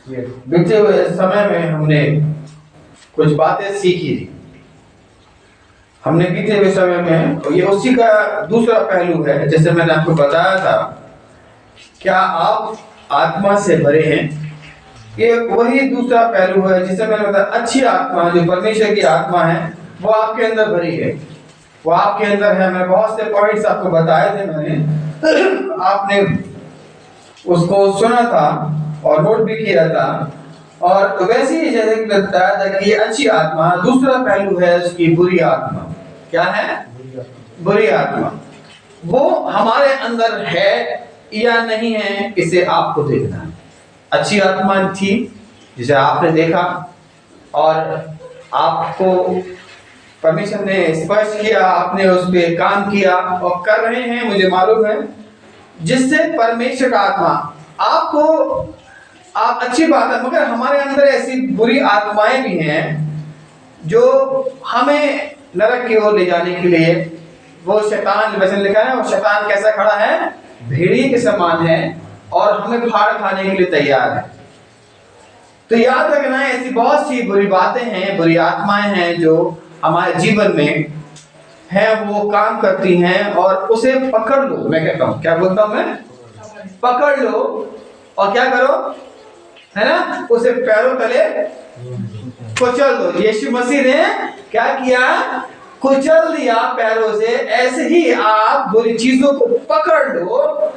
बीते हुए समय में हमने कुछ बातें सीखी। हमने बीते हुए समय में, तो ये उसी का दूसरा पहलू है, जैसे मैंने आपको बताया था, क्या आप आत्मा से भरे हैं। ये वही दूसरा पहलू है जिसे मैंने बताया, अच्छी आत्मा जो परमेश्वर की आत्मा है वो आपके अंदर भरी है, वो आपके अंदर है। मैं बहुत से पॉइंट्स आपको बताए थे, मैंने आपने उसको सुना था और नोट भी किया था। और वैसे ही जैसे बताया था कि ये अच्छी आत्मा, दूसरा पहलू है उसकी बुरी आत्मा। क्या है? बुरी आत्मा। वो हमारे अंदर है या नहीं है, इसे आपको देखना है। अच्छी आत्मा थी जिसे आपने देखा और आपको परमेश्वर ने स्पर्श किया, आपने उस पर काम किया और कर रहे हैं, मुझे मालूम है, जिससे परमेश्वर का आत्मा आपको, आप अच्छी बात है। मगर हमारे अंदर ऐसी बुरी आत्माएं भी हैं जो हमें नरक की ओर ले जाने के लिए, वो शैतान, वचन लिखा है, वो शैतान कैसा खड़ा है? भेड़िए के समान है और हमें फाड़ खाने के लिए तैयार है। तो याद रखना है, ऐसी बहुत सी बुरी बातें हैं, बुरी आत्माएं हैं जो हमारे जीवन में है, वो काम करती हैं और उसे पकड़ लो। मैं कहता हूं, क्या बोलता हूं मैं? पकड़ लो और क्या करो, है ना, उसे पैरों तले कुचल दो। यीशु मसीह ने क्या किया? कुचल दिया पैरों से। ऐसे ही आप बुरी चीजों को पकड़ लो,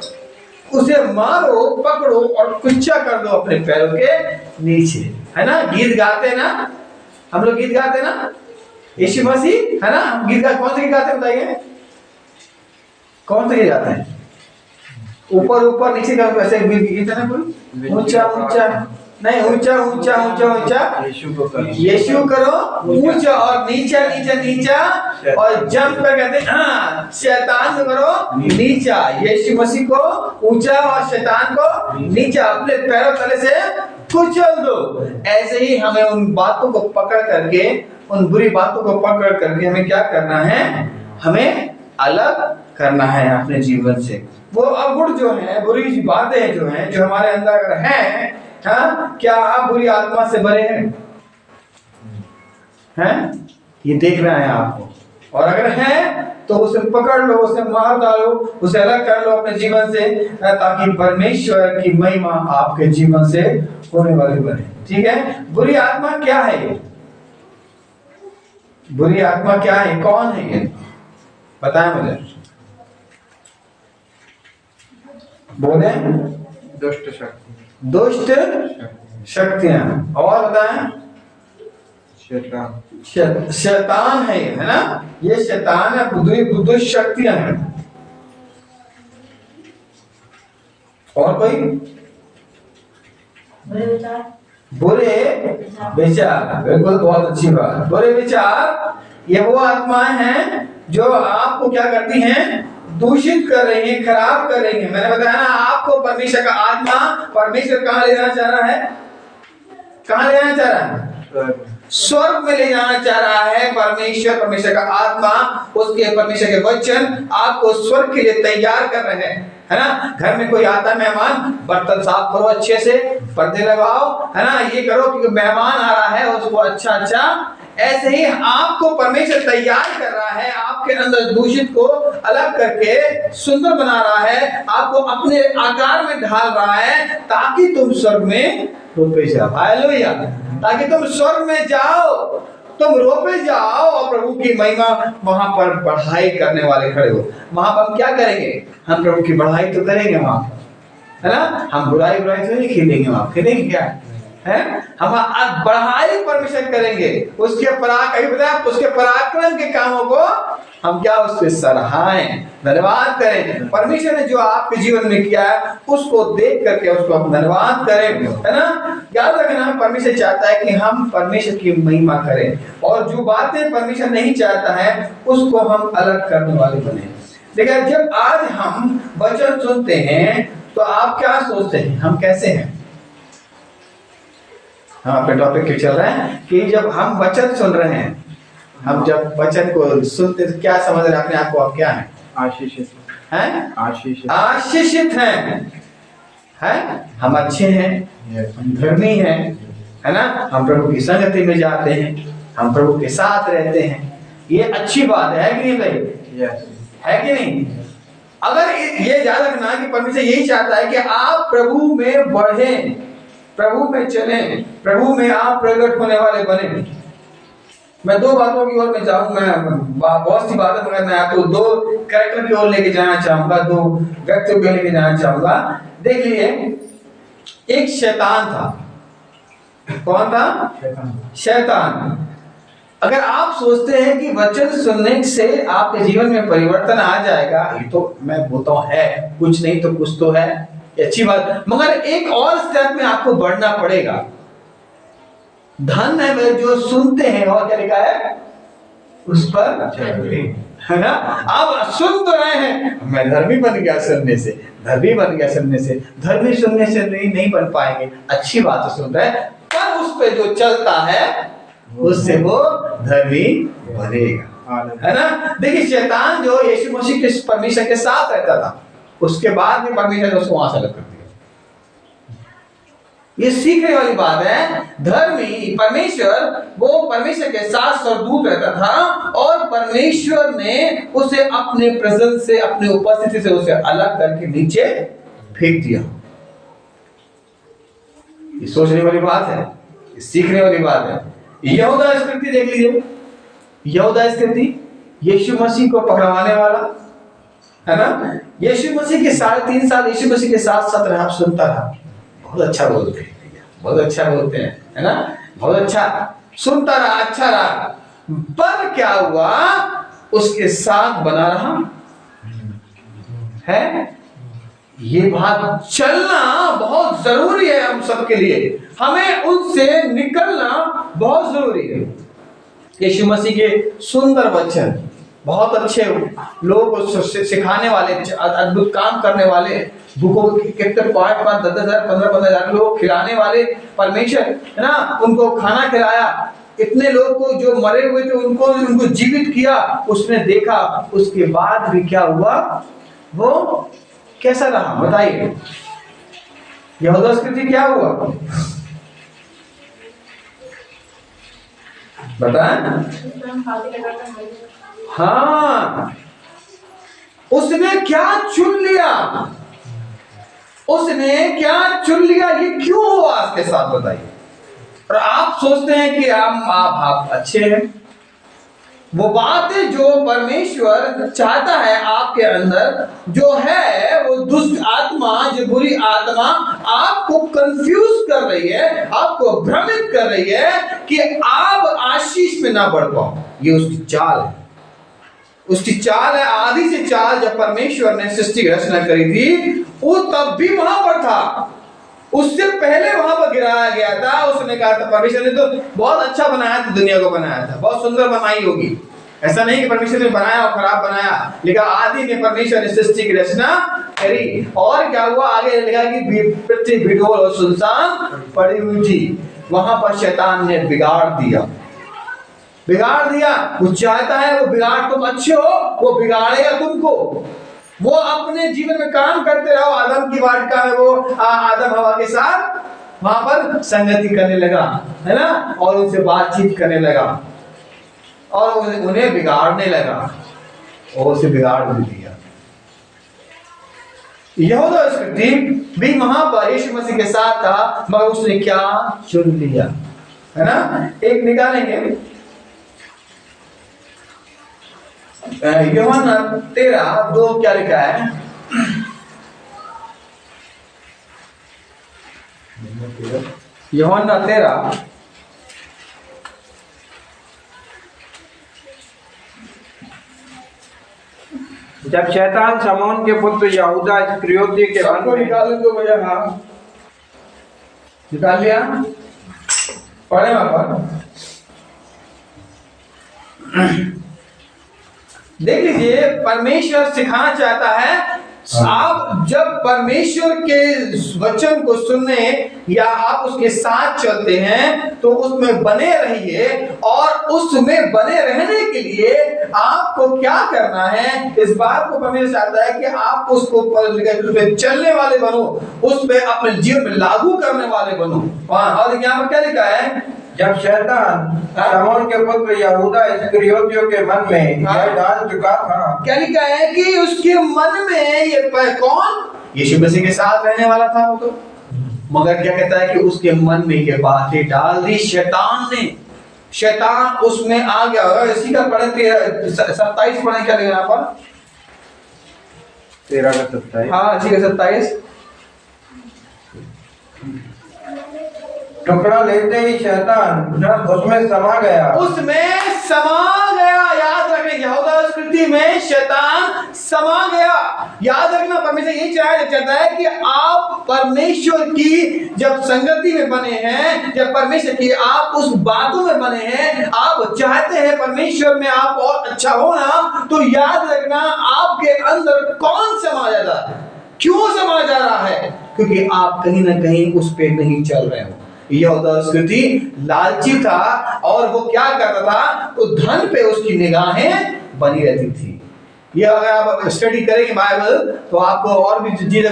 उसे मारो, पकड़ो और कुच्चा कर दो अपने पैरों के नीचे। है ना, गीत गाते ना, हम लोग गीत गाते ना, यीशु मसीह, है ना, हम गीत गा, कौन से गीत गाते हैं बताइए? कौन से गीत गाते हैं? ऊपर ऊपर नीचे का ऐसे गीत है ना, कोई ऊंचा ऊंचा नहीं, ऊंचा ऊंचा ऊंचा ऊंचा, यीशु करो ऊंचा और नीचा नीचा नीचा, और जंप कर कहते हैं हाँ, शैतान को करो नीचा, यीशु मसीह को ऊंचा और शैतान को नीचा, अपने पैरों तले से कुचल दो। ऐसे ही हमें उन बातों को पकड़ करके, उन बुरी बातों को पकड़ करके हमें क्या करना है? हमें अलग करना है अपने जीवन से। वो अवगुण जो है, बुरी बातें जो हैं, जो हमारे अंदर अगर हैं, हाँ, क्या आप बुरी आत्मा से भरे हैं? हैं? ये देखना है आपको, और अगर है तो उसे पकड़ लो, उसे मार डालो, उसे अलग कर लो अपने जीवन से, ताकि परमेश्वर की महिमा आपके जीवन से होने वाली बने। ठीक है? बुरी आत्मा क्या है ये? बुरी आत्मा क्या है? कौन है ये? बताएं मुझे, बोले। दुष्ट शक्ति, दुष्ट शक्तियां। और बताएं? शैतान, शैतान है ना, ये शैतान है, दुष्ट शक्तियां हैं। और कोई? बुरे विचार। बिल्कुल, बहुत अच्छी बात। बुरे विचार, ये वो आत्माएं हैं जो आपको क्या करती हैं? दूषित कर रही है, खराब कर रही है। मैंने बताया ना आपको, परमेश्वर का आत्मा, परमेश्वर कहाँ ले जाना चाह रहा है? कहाँ ले जाना चाह रहा है? स्वर्ग में ले जाना चाह रहा है परमेश्वर। परमेश्वर का आत्मा, उसके परमेश्वर के वचन आपको स्वर्ग के लिए तैयार कर रहे हैं। है ना, घर में कोई आता है मेहमान, बर्तन साफ करो अच्छे से, पर्दे लगाओ, है ना, ये करो क्योंकि मेहमान आ रहा है, उसको अच्छा अच्छा। ऐसे ही आपको परमेश्वर तैयार कर रहा है, आपके अंदर दूषित को अलग करके सुंदर बना रहा है, आपको अपने आकार में ढाल रहा है, ताकि तुम स्वर्ग में रोपे जाओ। हालेलुया, ताकि तुम स्वर्ग में जाओ, तुम रोपे जाओ और प्रभु की महिमा वहां पर बढ़ाई करने वाले खड़े हो। वहां पर हम क्या करेंगे? हम प्रभु की बढ़ाई तो करेंगे वहां, है ना, हम बुराई बुराई तो नहीं खेलेंगे वहां। खेलेंगे क्या है? हम बढ़ाई परमेश्वर करेंगे, उसके उसके पराक्रम के कामों को हम क्या उससे सराहें, धन्यवाद करें। परमेश्वर ने जो आपके जीवन में किया है उसको देख करके उसको हम धन्यवाद करें, है ना। याद रखना, परमेश्वर चाहता है कि हम परमेश्वर की महिमा करें, और जो बातें परमेश्वर नहीं चाहता है उसको हम अलग करने वाले बने। देखिए, जब आज हम वचन सुनते हैं तो आप क्या सोचते हैं? हम कैसे हैं? हम अपने टॉपिक पे चल रहे हैं कि जब हम वचन सुन रहे हैं, हम जब वचन को सुनते तो क्या समझ रहे हैं अपने आप को? आप क्या हैं? आशीषित हैं? आशीषित आशीषित हैं, है, हम अच्छे हैं, हम धर्मी हैं, है ना, हम प्रभु की संगति में जाते हैं, हम प्रभु के साथ रहते हैं। ये अच्छी बात है कि नहीं भाई? है कि नहीं? अगर ये याद रखना कि परमेश्वर यही चाहता है कि आप प्रभु में बढ़ें, प्रभु में चलें, प्रभु में आप प्रकट होने वाले बने। मैं दो बातों की ओर में जाऊं, मैं बहुत सी बातें मगर मैं आपको दो कैरेक्टर की ओर लेके जाना चाहूंगा, दो व्यक्तियों को लेके जाना चाहूंगा। देखिए, एक शैतान था। कौन था? शैतान। अगर आप सोचते हैं कि वचन सुनने से आपके जीवन में परिवर्तन आ जाएगा, ये तो मैं बोलता हूं है, कुछ नहीं तो कुछ तो है, अच्छी बात, मगर एक और स्टेप में आपको बढ़ना पड़ेगा। धन है वे जो सुनते हैं, और क्या लिखा है उस पर, है ना। आप सुन तो रहे हैं, मैं धर्मी बन गया सुनने से, धर्मी बन गया सुनने से, धर्मी सुनने से नहीं बन पाएंगे, अच्छी बात सुन रहे हैं, पर उस पे जो चलता है उससे वो धर्मी बनेगा, है ना। देखिए, शैतान जो यीशु मसीह के परमेश्वर के साथ रहता था, उसके बाद में परमेश्वर ने उसको वहां से अलग कर दिया। ये सीखने वाली बात है। धर्मी परमेश्वर, वो परमेश्वर के साथ सरदूत रहता था, और परमेश्वर ने उसे अपने प्रेजेंस से, अपने उपस्थिति से उसे अलग करके नीचे फेंक दिया। ये सोचने वाली बात है, ये सीखने वाली बात है। यहूदा स्थिति देख लीजिए, यहूदा स्थिति यीशु मसीह को पकड़वाने वाला, है ना। यीशु मसीह के 3.5 साल यीशु मसीह के साथ साथ रहा, सुनता रहा, बहुत अच्छा बोलते हैं, बहुत अच्छा बोलते हैं, है ना, बहुत अच्छा सुनता रहा, अच्छा रहा, पर क्या हुआ, उसके साथ बना रहा है। ये बात चलना बहुत जरूरी है हम सबके लिए, हमें उनसे निकलना बहुत जरूरी है। यीशु मसीह के सुंदर वचन, बहुत अच्छे लोग को सिखाने वाले, अद्भुत काम करने वाले, भूखों कितने 5,000, 10,000, 15,000 लोग खिलाने वाले परमेश्वर, है ना, उनको खाना खिलाया, इतने लोग को जो मरे हुए थे उनको जीवित किया, उसने देखा। उसके बाद भी क्या हुआ, वो कैसा रहा बताइए? यहूदा स्थिति क्या हुआ बताएं? हाँ, उसने क्या चुन लिया, उसने क्या चुन लिया, ये क्यों हुआ इसके साथ बताइए? और आप सोचते हैं कि आप अच्छे हैं। वो बात है जो परमेश्वर चाहता है आपके अंदर, जो है वो दुष्ट आत्मा, जो बुरी आत्मा आपको कंफ्यूज कर रही है, आपको भ्रमित कर रही है कि आप आशीष में ना बढ़ पाओ। ये उसकी चाल है, उसकी चाल है, आदि से चाल। जब परमेश्वर ने सृष्टि की रचना करी थी, वो तब भी वहां पर था, उससे पहले वहां पर गिराया गया था। उसने कहा था, परमेश्वर ने तो बहुत अच्छा बनाया था, दुनिया को बनाया था, बहुत सुंदर बनाई होगी। ऐसा नहीं कि परमेश्वर ने बनाया और खराब बनाया, लेकिन आदि में परमेश्वर ने सृष्टि की रचना करी। और क्या हुआ, आगे लिखा कि पृथ्वी बिडोल और सुनसान पड़ी हुई थी। वहां पर शैतान ने बिगाड़ दिया, बिगाड़ दिया। वो चाहता है वो बिगाड़, तुम अच्छे हो, वो बिगाड़ेगा तुमको। वो अपने जीवन में काम करते रहो। आदम की वाटिका में वो आदम हवा के साथ वहां पर संगति करने लगा, है ना, और उनसे बातचीत करने लगा, और उन्हें बिगाड़ने लगा, और उसे बिगाड़ भी दिया। यहूदा स्थिति भी वहां पर यीशु मसीह के साथ था, मगर उसने क्या चुन लिया, है ना। एक निकालेंगे, यूहन्ना 13:2 क्या लिखा है? यूहन्ना 13 जब शैतान शमौन के पुत्र यहूदा इस्करियोती के मन में, निकाल दो भैया, हाँ निकाल लिया, पढ़े वहां पर देख लीजिए। परमेश्वर सिखाना चाहता है आप जब परमेश्वर के वचन को सुनने या आप उसके साथ चलते हैं तो उसमें बने रहिए, और उसमें बने रहने के लिए आपको क्या करना है, इस बात को परमेश्वर चाहता है कि आप उसको चलने वाले बनो, उस पे अपने जीवन में लागू करने वाले बनो। और यहाँ पर क्या लिखा है, जब शैतान शमौन के पुत्र यहूदा इस्करियोतियों के मन में यह डाल चुका था, क्या लिखा है कि उसके मन में ये कौन, यीशु मसीह के साथ रहने वाला था वो तो, मगर क्या कहता है कि उसके मन में ये बातें डाल दी शैतान ने, शैतान उसमें आ गया। इसी का पढ़े 27 पढ़े, क्या यहाँ पर 13 का 27। हाँ इसी का 27। टुकड़ा लेते ही शैतान उसमें समा गया, उसमें समा गया। याद रखें, यहूदा संस्कृति में शैतान समा गया। याद रखना, परमेश्वर यही चाहता है कि आप परमेश्वर की जब संगति में बने हैं, जब परमेश्वर की आप उस बातों में बने हैं, आप चाहते हैं परमेश्वर में आप और अच्छा होना, तो याद रखना आपके अंदर कौन समा जाता है, क्यों समा जा रहा है, क्योंकि आप कहीं ना कहीं उस पे नहीं चल रहे हो। यहूदा संस्कृति लालची था और वो क्या करता था, तो धन पे उसकी निगाहें बनी रहती थी। ये अगर आप स्टडी करेंगे बाइबल तो आपको और भी चीजें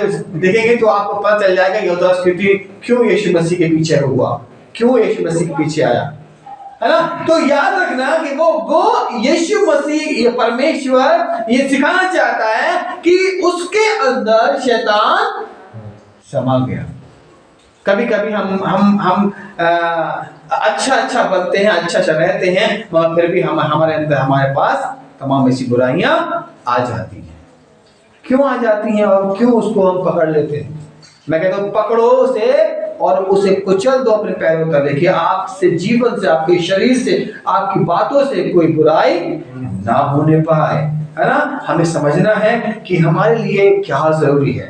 देखेंगे तो आपको पता चल जाएगा यहूदा संस्कृति क्यों यीशु मसीह के पीछे हुआ, क्यों यीशु मसीह के पीछे आया, है ना। तो याद रखना कि वो यीशु मसीह, ये परमेश्वर ये सिखाना चाहता है कि उसके अंदर शैतान समा गया। कभी कभी हम अच्छा बनते हैं, अच्छा रहते हैं, मगर फिर भी हमारे अंदर हमारे पास तमाम ऐसी बुराइयां आ जाती हैं। क्यों आ जाती हैं और क्यों उसको हम पकड़ लेते हैं? मैं कहता हूं पकड़ो उसे और उसे कुचल दो अपने पैरों तले। देखिए, आपसे जीवन से, आपके शरीर से, आपकी बातों से कोई बुराई ना होने पाए, है ना। हमें समझना है कि हमारे लिए क्या जरूरी है।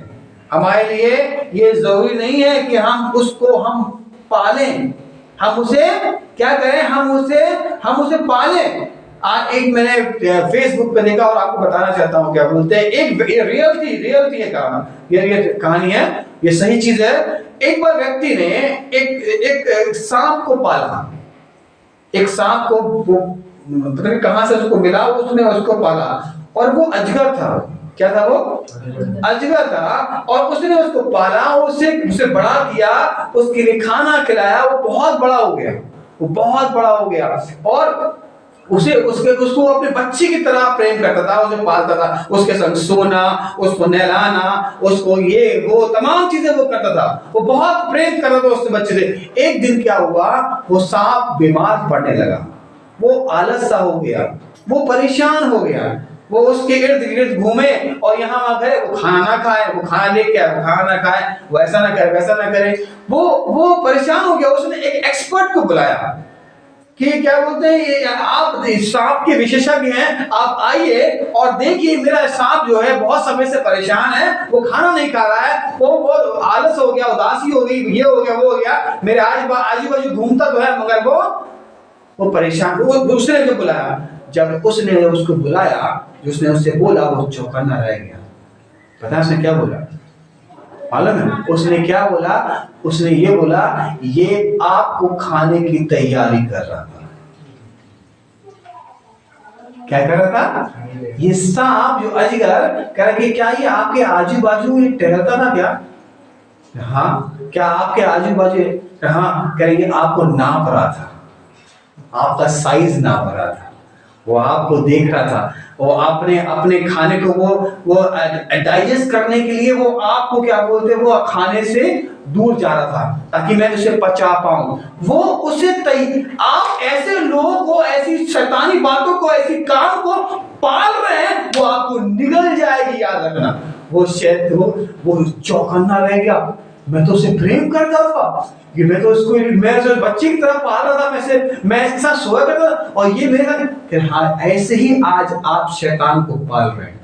हमारे लिए ये जरूरी नहीं है कि हम उसको पालें, हम उसे क्या करें, हम उसे पालें। आज एक मैंने फेसबुक पे देखा और आपको बताना चाहता हूँ, क्या बोलते हैं, एक रियल कहानी है, ये सही चीज है। एक बार व्यक्ति ने एक सांप को पाला, एक सांप को पता नहीं कहां से उसको मिला, उसने उसको पाला और वो अजगर था। क्या था वो? अजगर था। और उसने उसको पाला, उसे बड़ा किया, उसके लिए खाना खिलाया, वो बहुत बड़ा हो गया, और उसको अपने बच्चे की तरह प्रेम करता था, उसे पालता था, उसके संग सोना, उसको नहलाना, उसको ये वो तमाम चीजें वो करता था, वो बहुत प्रेम करता था उसके बच्चे से। एक दिन क्या हुआ, वो सांप बीमार पड़ने लगा, वो आलस सा हो गया, वो परेशान हो गया, वो उसके इर्द गिर्द घूमे और यहाँ वहां गए, वो खाना ना खाए, वो खाना लेके आए, वो खाना ना खाए, वो ऐसा ना करे वैसा ना करे, वो परेशान हो गया। उसने एक एक्सपर्ट को बुलाया कि क्या बोलते हैं, ये आप सांप के विशेषज्ञ हैं, आप आइए और देखिए मेरा सांप जो है बहुत समय से परेशान है, वो खाना नहीं खा रहा है, वो आलस हो गया, उदासी हो गई, ये हो गया, वो हो गया, मेरे आजू बाजू घूमता तो है मगर वो परेशान। वो दूसरे को बुलाया, जब उसने उसको बुलाया, उसने उससे बोला, वो चौकन्ना रह गया। पता है उसने क्या बोला? मालूम है उसने क्या बोला? उसने ये बोला, ये आपको खाने की तैयारी कर रहा था। क्या कर रहा था? ये सांप जो अजगर कह रहा कि क्या ये आपके आजू बाजू ये टहलता था क्या? हाँ, क्या आपके आजू बाजू? हाँ, कह रही आपको नाप रहा था, आपका साइज नाप रहा था, वो आपको देख रहा था, वो अपने खाने को वो डाइजेस्ट करने के लिए वो आपको क्या बोलते हैं, वो खाने से दूर जा रहा था ताकि मैं उसे पचा पाऊं। वो उसे आप ऐसे लोगों को, ऐसी शैतानी बातों को, ऐसी काम को पाल रहे हैं, वो आपको निगल जाएगी। याद रखना, वो चौकन्ना रह गया। मैं तो उसे प्रेम करता था, कि मैं तो बच्चे की तरह पाल रहा था, मैं इसके साथ सोया करता था, और ये मेरे साथ। हाँ, ऐसे ही आज आप शैतान को पाल रहे हैं।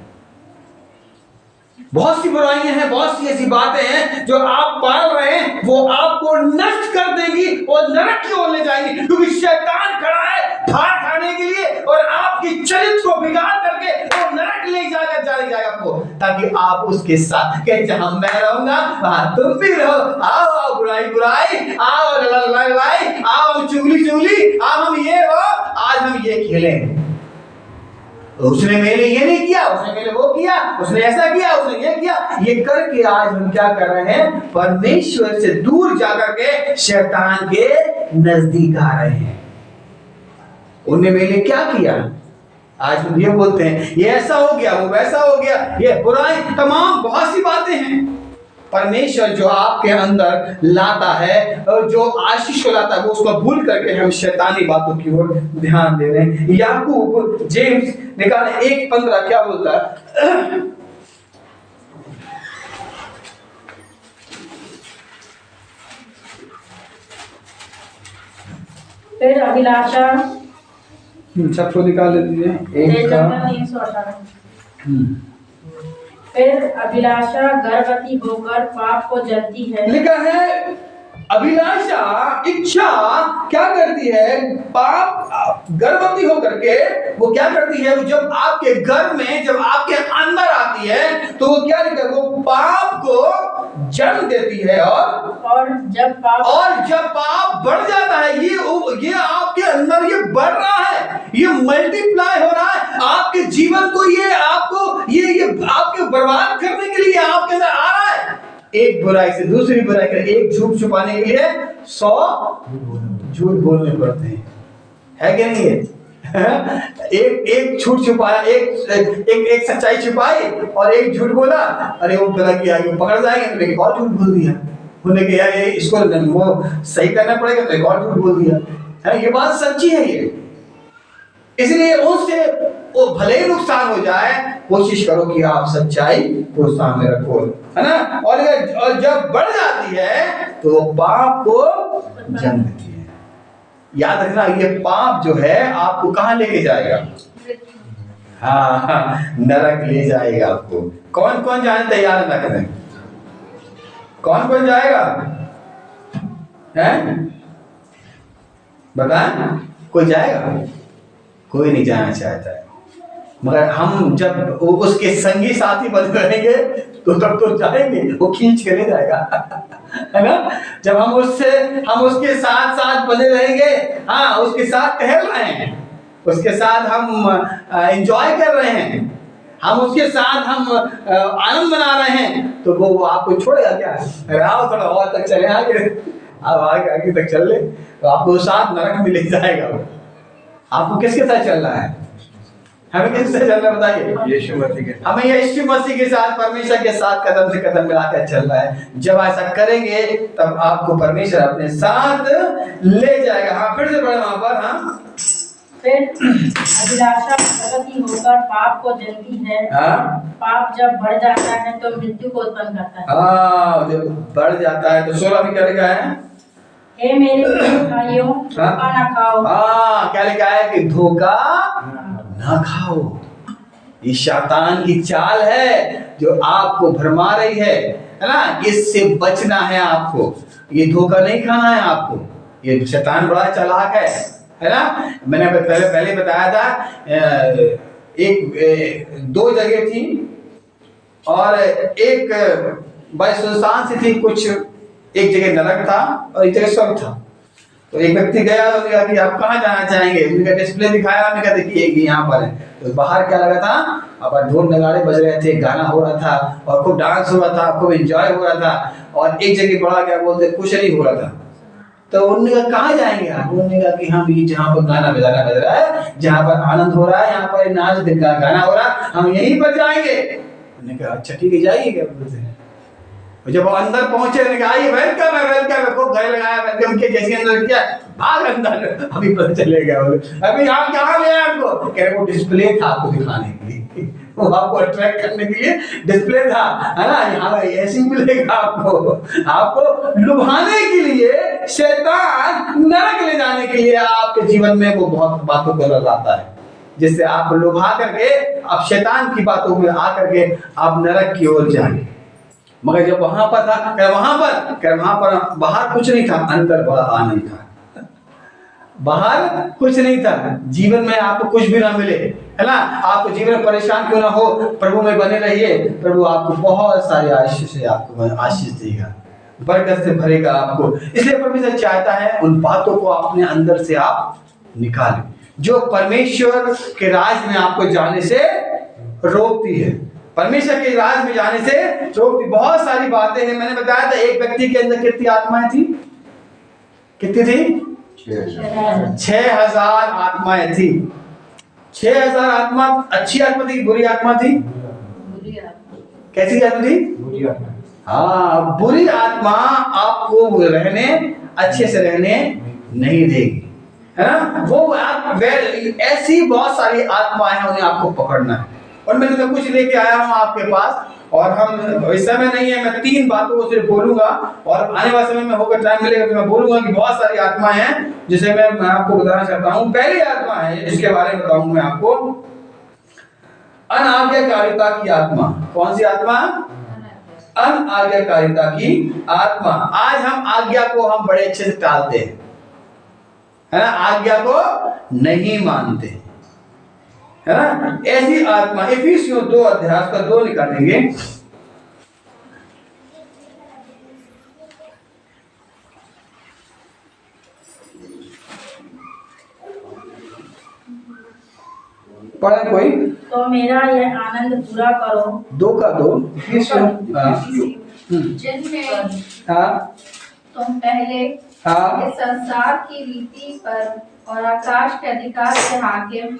बहुत सी बुराइयां हैं, बहुत सी ऐसी बातें हैं जो आप पाल रहे हैं, वो आपको नष्ट कर देगी और नरक की ओर ले जाएगी, क्योंकि शैतान खड़ा है भाग खाने के लिए और आपकी चरित्र को बिगाड़ करके वो नरक ले जाएगा आपको। ताकि आप उसके साथ के जहां मैं रहूंगा वहां तुम भी रहो। आओ आओ बुराई बुराई, आओ लड़ाई, आओ चुगली, आओ हम ये हो, आज हम ये खेलें। उसने मेरे ये नहीं किया, उसने मेरे वो किया, उसने ऐसा किया, उसने ये किया, ये करके आज हम क्या कर रहे हैं? परमेश्वर से दूर जाकर के शैतान के नजदीक आ रहे हैं। उन्होंने मेरे लिए क्या किया? आज हम ये बोलते हैं ये ऐसा हो गया, वो वैसा हो गया, ये बुराई, तमाम बहुत सी बातें हैं। परमेश्वर जो आपके अंदर लाता है और जो आशीष को लाता है, वो उसको भूल करके हम शैतानी बातों की ओर ध्यान दे रहे हैं। याकूब जेम्स निकाले 1:15 क्या बोलता है? फिर अभिलाषा सबको निकाल दीजिए। एक का 318। फिर अभिलाषा गर्भवती होकर पाप को जलती है। लिखा है अभिलाषा, इच्छा क्या करती है? पाप गर्भवती होकर के वो क्या करती है? वो जब आपके गर्भ में, जब आपके अंदर आती है तो वो क्या लिखा है? वो पाप को जन्म देती है और जब पाप बढ़ जाता है, ये आपके अंदर ये बढ़ रहा है, ये मल्टीप्लाई हो रहा है, आपके जीवन को ये आपके बर्बाद करने के लिए आपके अंदर आ रहा है। एक बुराई से दूसरी बुराई कर, एक झूठ छुपाने के लिए 100 झूठ बोलने पड़ते हैं, है कि नहीं है? एक झूठ छुपाया, एक सच्चाई छुपाई और एक झूठ बोला, अरे वो गलत किया, पकड़ जाएंगे तो एक और झूठ बोल दिया, बोलने के यार इसको वो सही करना पड़ेगा तो एक और झूठ बोल दिया, है? ये बात सच्ची है ये। इसलिए उससे वो भले ही नुकसान हो जाए, कोशिश करो कि आप सच्चाई को सामने रखो, है ना? और जब बढ़ जाती है तो वो पाप को जन्म देती है। याद रखना, ये पाप जो है आपको कहां लेके जाएगा? हाँ, नरक ले जाएगा आपको। कौन कौन जाने तैयार है नरक में? कौन कौन जाएगा? हैं? बताएं, कोई जाएगा? कोई नहीं जाना चाहता है, मगर हम जब उसके संगी साथी बन रहेंगे तो तब तो जाएंगे, वो खींच के ले जाएगा, है ना? जब हम उसके साथ साथ बने रहेंगे, हाँ, उसके साथ टहल रहे हैं, उसके साथ हम एंजॉय कर रहे हैं, हम उसके साथ हम आनंद मना रहे हैं, तो वो आपको छोड़ेगा क्या? अरे आओ थोड़ा और तक चले, आगे अब आगे तक चल ले, तो आपको साथ नरक में ले जाएगा। वो आपको किसके साथ चलना है? हमें किसके साथ चलना है बताइए? यीशु मसीह के। हमें यीशु मसीह के साथ, परमेश्वर के साथ कदम से कदम मिलाकर चलना है। जब ऐसा करेंगे तब आपको परमेश्वर अपने साथ ले जाएगा। हाँ, फिर से पढ़े वहां पर। हाँ, फिर अभिलाषा गर्भवती होकर पाप को जन्मती है। हाँ, पाप जब बढ़ जाता है तो मृत्यु को उत्पन्न करता है। हाँ, जब बढ़ जाता है तो 16 में क्या लिखा है? हे मेरे भाइयों, धोखा ना खाओ। हाँ, क्या लिखा है कि धोखा ना खाओ। ये शैतान की चाल है जो आपको भरमा रही है ना? इससे बचना है आपको, ये धोखा नहीं खाना है आपको। ये शैतान बड़ा चालाक है ना? मैंने पहले बताया था, दो जगह थी और एक बड़ी सुनसान सी थी, कुछ एक जगह नरक था और एक जगह स्वर्ग था। तो एक व्यक्ति गया, उन्होंने कहा कि आप कहाँ जाना चाहेंगे? उन्होंने डिस्प्ले दिखाया, उन्होंने कहा देखिए कि यहाँ पर है। तो बाहर क्या लगा था? अब ढोल नगाड़े बज रहे थे, गाना हो रहा था और खूब डांस हो रहा था, खूब एंजॉय हो रहा था। और एक जगह बड़ा क्या बोलते कुछ नहीं हो रहा था। तो उन्होंने कहा कहाँ जाएंगे आप? उन्होंने कहा कि हम ये जहाँ पर गाना बजाना बज रहा है, जहाँ पर आनंद हो रहा है, यहाँ पर नाच गाना हो रहा है, हम यहीं पर जाएंगे। उन्होंने कहा अच्छा ठीक है, जाइए। क्या बोलते हैं? जब वो अंदर पहुंचे, आइए वेलकम है, खूब गले लगाया, वेलकम के जैसे अंदर किया, भाग अंदर। अभी पता चलेगा अभी आप कहाँ ले आए आपको? कह रहे वो डिस्प्ले था आपको दिखाने के लिए, वो आपको अट्रैक्ट करने के लिए डिस्प्ले था, है ना? यहाँ ऐसे ही मिलेगा आपको लुभाने के लिए। शैतान नरक ले जाने के लिए आपके जीवन में वो बहुत बातों को लगाता है, जिससे आप लुभा करके आप शैतान की बातों में आकर के आप नरक की ओर जाएंगे। मगर जब वहां पर था, वहां पर बाहर कुछ नहीं था, अंदर बड़ा आनंद था। बाहर कुछ नहीं था, जीवन में आपको कुछ भी ना मिले, है ना। आपको जीवन में परेशान क्यों ना हो, प्रभु में बने रहिए, प्रभु आपको बहुत सारी आशीष से आपको आशीष देगा, बरकत से भरेगा आपको। इसलिए परमेश्वर चाहता है उन बातों को अपने अंदर से आप निकालें जो परमेश्वर के राज में आपको जाने से रोकती है, परमेश्वर के राज में जाने से रोकती। बहुत सारी बातें हैं, मैंने बताया था एक व्यक्ति के अंदर कितनी आत्माएं थी, कितनी थी? 6000 आत्माएं थी। 6000 आत्मा अच्छी आत्मा थी, बुरी आत्मा थी? कैसी आत्मा थी? बुरी आत्मा। हाँ, बुरी आत्मा आपको रहने, अच्छे से रहने नहीं देगी, है ना। वो ऐसी बहुत सारी आत्माएं हैं, उन्हें आपको पकड़ना है। और मैं तुम्हें कुछ लेके आया हूं आपके पास, और हम इस समय नहीं है, मैं 3 बातों को सिर्फ बोलूंगा, और आने वाले समय में होकर टाइम मिलेगा तो मैं बोलूंगा कि बहुत सारी आत्माएं हैं जिसे मैं आपको बताना चाहता हूं। पहली आत्मा है जिसके बारे में बताऊंगा मैं आपको, अनाज्ञाकारिता की आत्मा। कौन सी आत्मा? अनाज्ञाकारिता की आत्मा। आज हम आज्ञा को हम बड़े अच्छे से टालते हैं, है ना, आज्ञा को नहीं मानते, है ना। ऐसी आत्मा इफिसियों 2 अध्याय का 2 निकालेंगे। पढ़े कोई? तो मेरा यह आनंद पूरा करो। 2 का 2 इफिसियों। जिनमें हाँ तुम पहले हाँ इस संसार की रीति पर और आकाश के अधिकार के हाकिम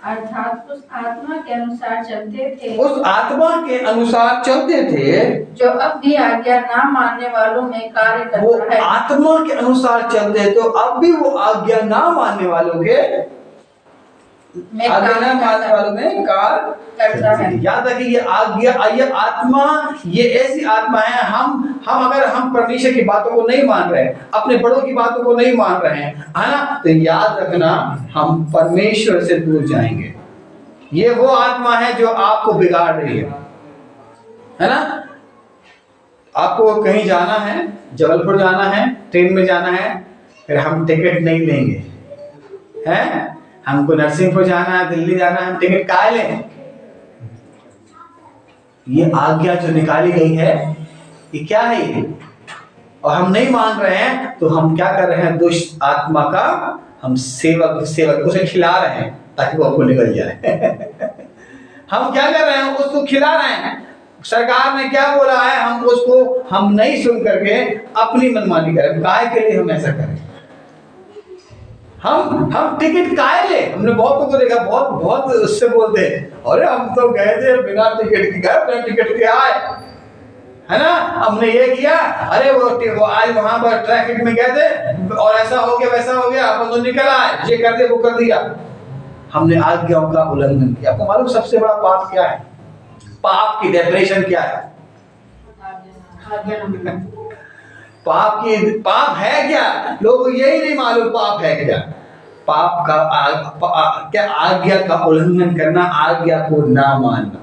अर्थात उस आत्मा के अनुसार चलते थे, उस आत्मा के अनुसार चलते थे जो अब भी आज्ञा ना मानने वालों में कार्य वो करता है। आत्मा के अनुसार चलते हैं, तो अब भी वो आज्ञा ना मानने वालों के में आज्ञा ना कार्य मानने वालों में कार्य करता है। याद रखिए, ये आज्ञा, ये आत्मा, ये ऐसी आत्मा है, हम अगर हम परमेश्वर की बातों को नहीं मान रहे, अपने बड़ों की बातों को नहीं मान रहे हैं, है ना, तो याद रखना हम परमेश्वर से दूर जाएंगे। ये वो आत्मा है जो आपको बिगाड़ रही है ना। आपको कहीं जाना है, जबलपुर जाना है, ट्रेन में जाना है, फिर हम टिकट नहीं लेंगे, हैं? हमको नरसिंहपुर जाना है, दिल्ली जाना है, हम टिकट काहे लें? ये आज्ञा जो निकाली गई है, ये क्या है ये? और हम नहीं मान रहे हैं, तो हम क्या कर रहे हैं? दुष्ट आत्मा का हम सेवक उसे खिला रहे हैं ताकि वो आपको निकल जाए। हम क्या कर रहे हैं? उसको खिला रहे हैं। सरकार ने क्या बोला है, हम नहीं सुन करके अपनी मनमानी करें। काहे के लिए हम ऐसा करें? हम टिकट काहे ले? हमने बहुतों को देखा, बहुत उससे बोलते हैं, अरे हम तो गए थे बिना टिकट के गए, बिना टिकट के आए, है ना। हमने ये किया, अरे वो आज वहां पर ट्रैफिक में गए थे और ऐसा हो गया वैसा हो गया, अपन तो निकल आए, ये कर दे वो कर दिया। हमने आज्ञाओं का उल्लंघन किया। आपको मालूम सबसे बड़ा पाप क्या है? पाप की डेफिनेशन क्या है? पाप है क्या? लोगों को यही नहीं मालूम पाप है क्या। पाप का क्या? आज्ञा का उल्लंघन करना, आज्ञा को ना मानना।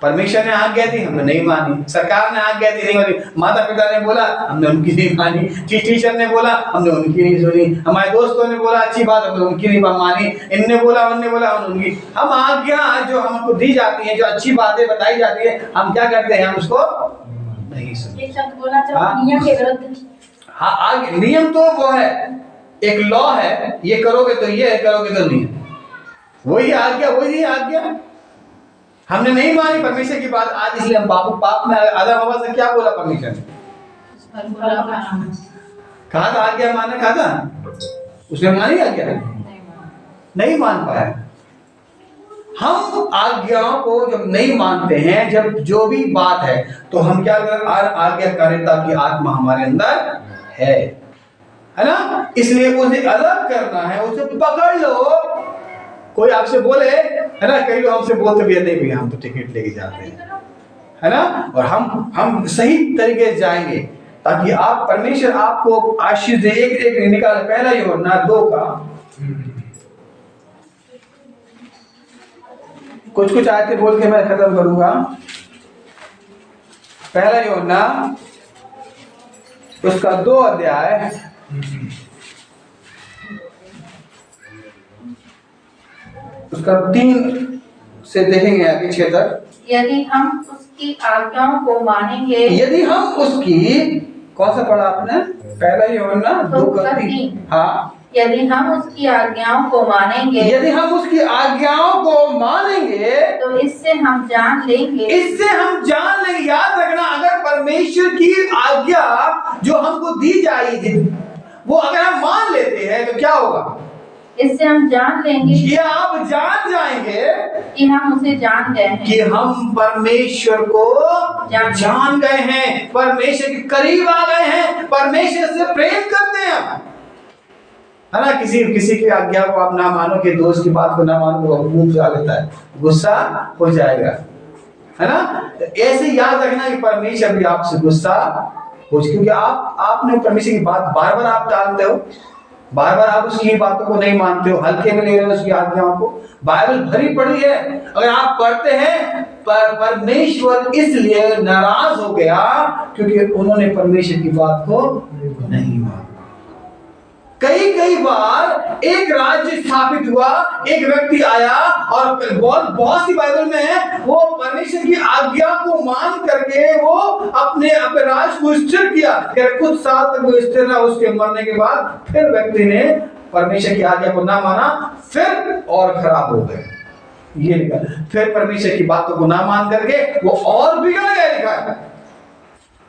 परमेश्वर ने आज्ञा दी, हमने नहीं मानी। सरकार ने आज्ञा दी, नहीं मानी। माता पिता ने बोला, हमने उनकी नहीं मानी। टीचर ने बोला, हमने उनकी नहीं सुनी। हमारे दोस्तों ने बोला अच्छी बात, हमने उनकी नहीं मानी। इनने बोला, उनने बोला, उनकी। हम आज्ञा जो हमको दी जाती है, जो अच्छी बातें बताई जाती है, हम क्या करते हैं? हम उसको नहीं सुनते। नियम के विरुद्ध। हाँ, नियम तो वो है, एक लॉ है, ये करोगे तो ये, करोगे तो नहीं। वही आज्ञा, वही आज्ञा हमने नहीं मानी परमेश्वर की बात आज, इसलिए हम पाप में। आदम हवा से क्या बोला परमेश्वर ने? कहा था आज्ञा माने, कहा था, उसने मानी आज्ञा? नहीं मान पाया। हम आज्ञाओं को जब नहीं मानते हैं, जब जो भी बात है, तो हम क्या कर, आज्ञाकारिता की आत्मा हमारे अंदर है ना। इसलिए उसे अलग करना है, उसे पकड़ लो। कोई आपसे बोले, है ना, कई लोग हमसे बोलते भी नहीं भैया हम तो टिकट लेके जाते हैं, है ना, और हम सही तरीके से जाएंगे ताकि आप परमेश्वर आपको आशीष दे। एक निकाल, पहला यूहन्ना 2 का कुछ आयतें बोल के मैं खत्म करूंगा। पहला यूहन्ना उसका 2 अध्याय उसका 3 से देखेंगे आगे 6 तक। यदि हम उसकी आज्ञाओं को मानेंगे, यदि हम उसकी, कौन सा पढ़ा आपने? पहला यूहन्ना 2:3। हाँ, यदि हम उसकी आज्ञाओं को मानेंगे, यदि हम उसकी आज्ञाओं को मानेंगे तो इससे हम जान लेंगे, इससे हम जान लेंगे। याद रखना, अगर परमेश्वर की आज्ञा जो हमको दी जाएगी वो अगर हम मान लेते हैं तो क्या होगा? इससे हम जान लेंगे ये आप जान जाएंगे कि हम उसे जान गए हैं, कि हम परमेश्वर को जान गए हैं, परमेश्वर के करीब आ गए हैं, परमेश्वर से प्रेम करते हैं, है ना। किसी की आज्ञा को आप ना मानो, कि दोस्त की बात को ना मानो, वो मुंह जा लेता है, गुस्सा हो जाएगा, है ना। ऐसे याद रखना कि परमेश्वर भी आपसे गुस्सा हो, क्योंकि आपने परमेश्वर की बात बार बार आप टालते हो, बार बार आप उसकी बातों को नहीं मानते हो, हल्के में ले रहे हो उसकी आज्ञाओं को। बाइबल भरी पड़ी है, अगर आप पढ़ते हैं, परमेश्वर इसलिए नाराज हो गया क्योंकि उन्होंने परमेश्वर की बात को नहीं माना। कई बार एक राज्य स्थापित हुआ, एक व्यक्ति आया और बहुत सी बाइबल में है, वो परमेश्वर की आज्ञा को मान करके वो अपने राज को स्थिर किया। कुछ साल तक वो स्थिर रहा, उसके मरने के बाद फिर व्यक्ति ने परमेश्वर की आज्ञा को ना माना, फिर और खराब हो गए। ये लिखा, फिर परमेश्वर की बातों को ना मान करके वो और बिगड़ गए, लिखा है।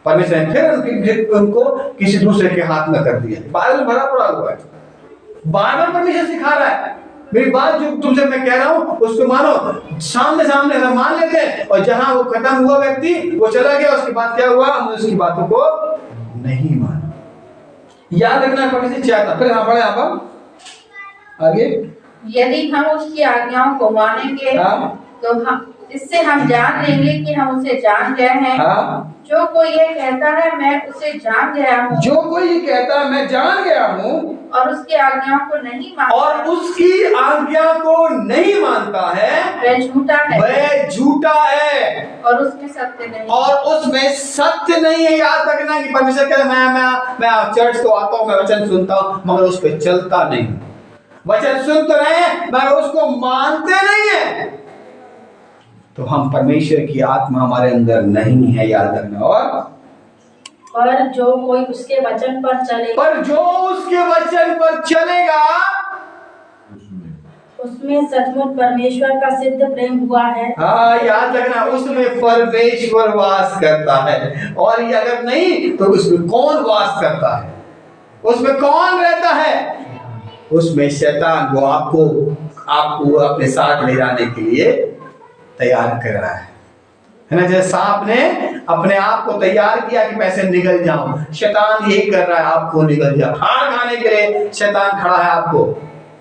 परमेश्वर ने फिर उनको किसी दूसरे के हाथ में कर दिया। बाइबल भरा पड़ा हुआ है, बाइबल परमेश्वर सिखा रहा है। मेरी बात जो तुमसे मैं कह रहा हूं उसको मानो, सामने हम मान लेते हैं, और जहां वो खत्म हुआ व्यक्ति, वो चला गया, उसके बाद क्या हुआ? हमने उसकी बातों को नहीं माना। याद रखना परमेश्वर चाहता। फिर हाँ, बढ़े आप आगे। यदि हम उसकी आज्ञाओं को मानेंगे, तो हम इससे हम जान लेंगे कि हम उसे जान गए हैं। जो कोई ये कहता है मैं उसे जान गया हूँ, जो कोई ये कहता है मैं जान गया हूँ, और उसकी आज्ञाओं को नहीं मानता, और उसकी आज्ञा को नहीं मानता है, वह झूठा है, वह झूठा है, और उसमें सत्य नहीं, और उसमें सत्य नहीं है। याद रखना कि परमेश्वर कहता है मैं चर्च तो आता हूँ, मैं वचन सुनता हूँ, मगर उस पर चलता नहीं। वचन सुन तो रहे हैं मगर उसको मानते नहीं है, तो हम परमेश्वर की आत्मा हमारे अंदर नहीं है। याद रखना। और जो कोई उसके वचन पर चलेगा, पर जो उसके वचन पर चलेगा उसमें सचमुच परमेश्वर का सिद्ध प्रेम हुआ है। हाँ, याद रखना, उसमें परमेश्वर वास करता है। और ये अगर नहीं तो उसमें कौन वास करता है? उसमें कौन रहता है? उसमें शैतान, वो आपको अपने साथ ले जाने के लिए तैयार कर रहा है ना। जैसे सांप ने अपने आप को तैयार किया कि पैसे निकल जाऊं, शैतान यही कर रहा है, आपको निकल जाओ। हार खाने के लिए शैतान खड़ा है आपको,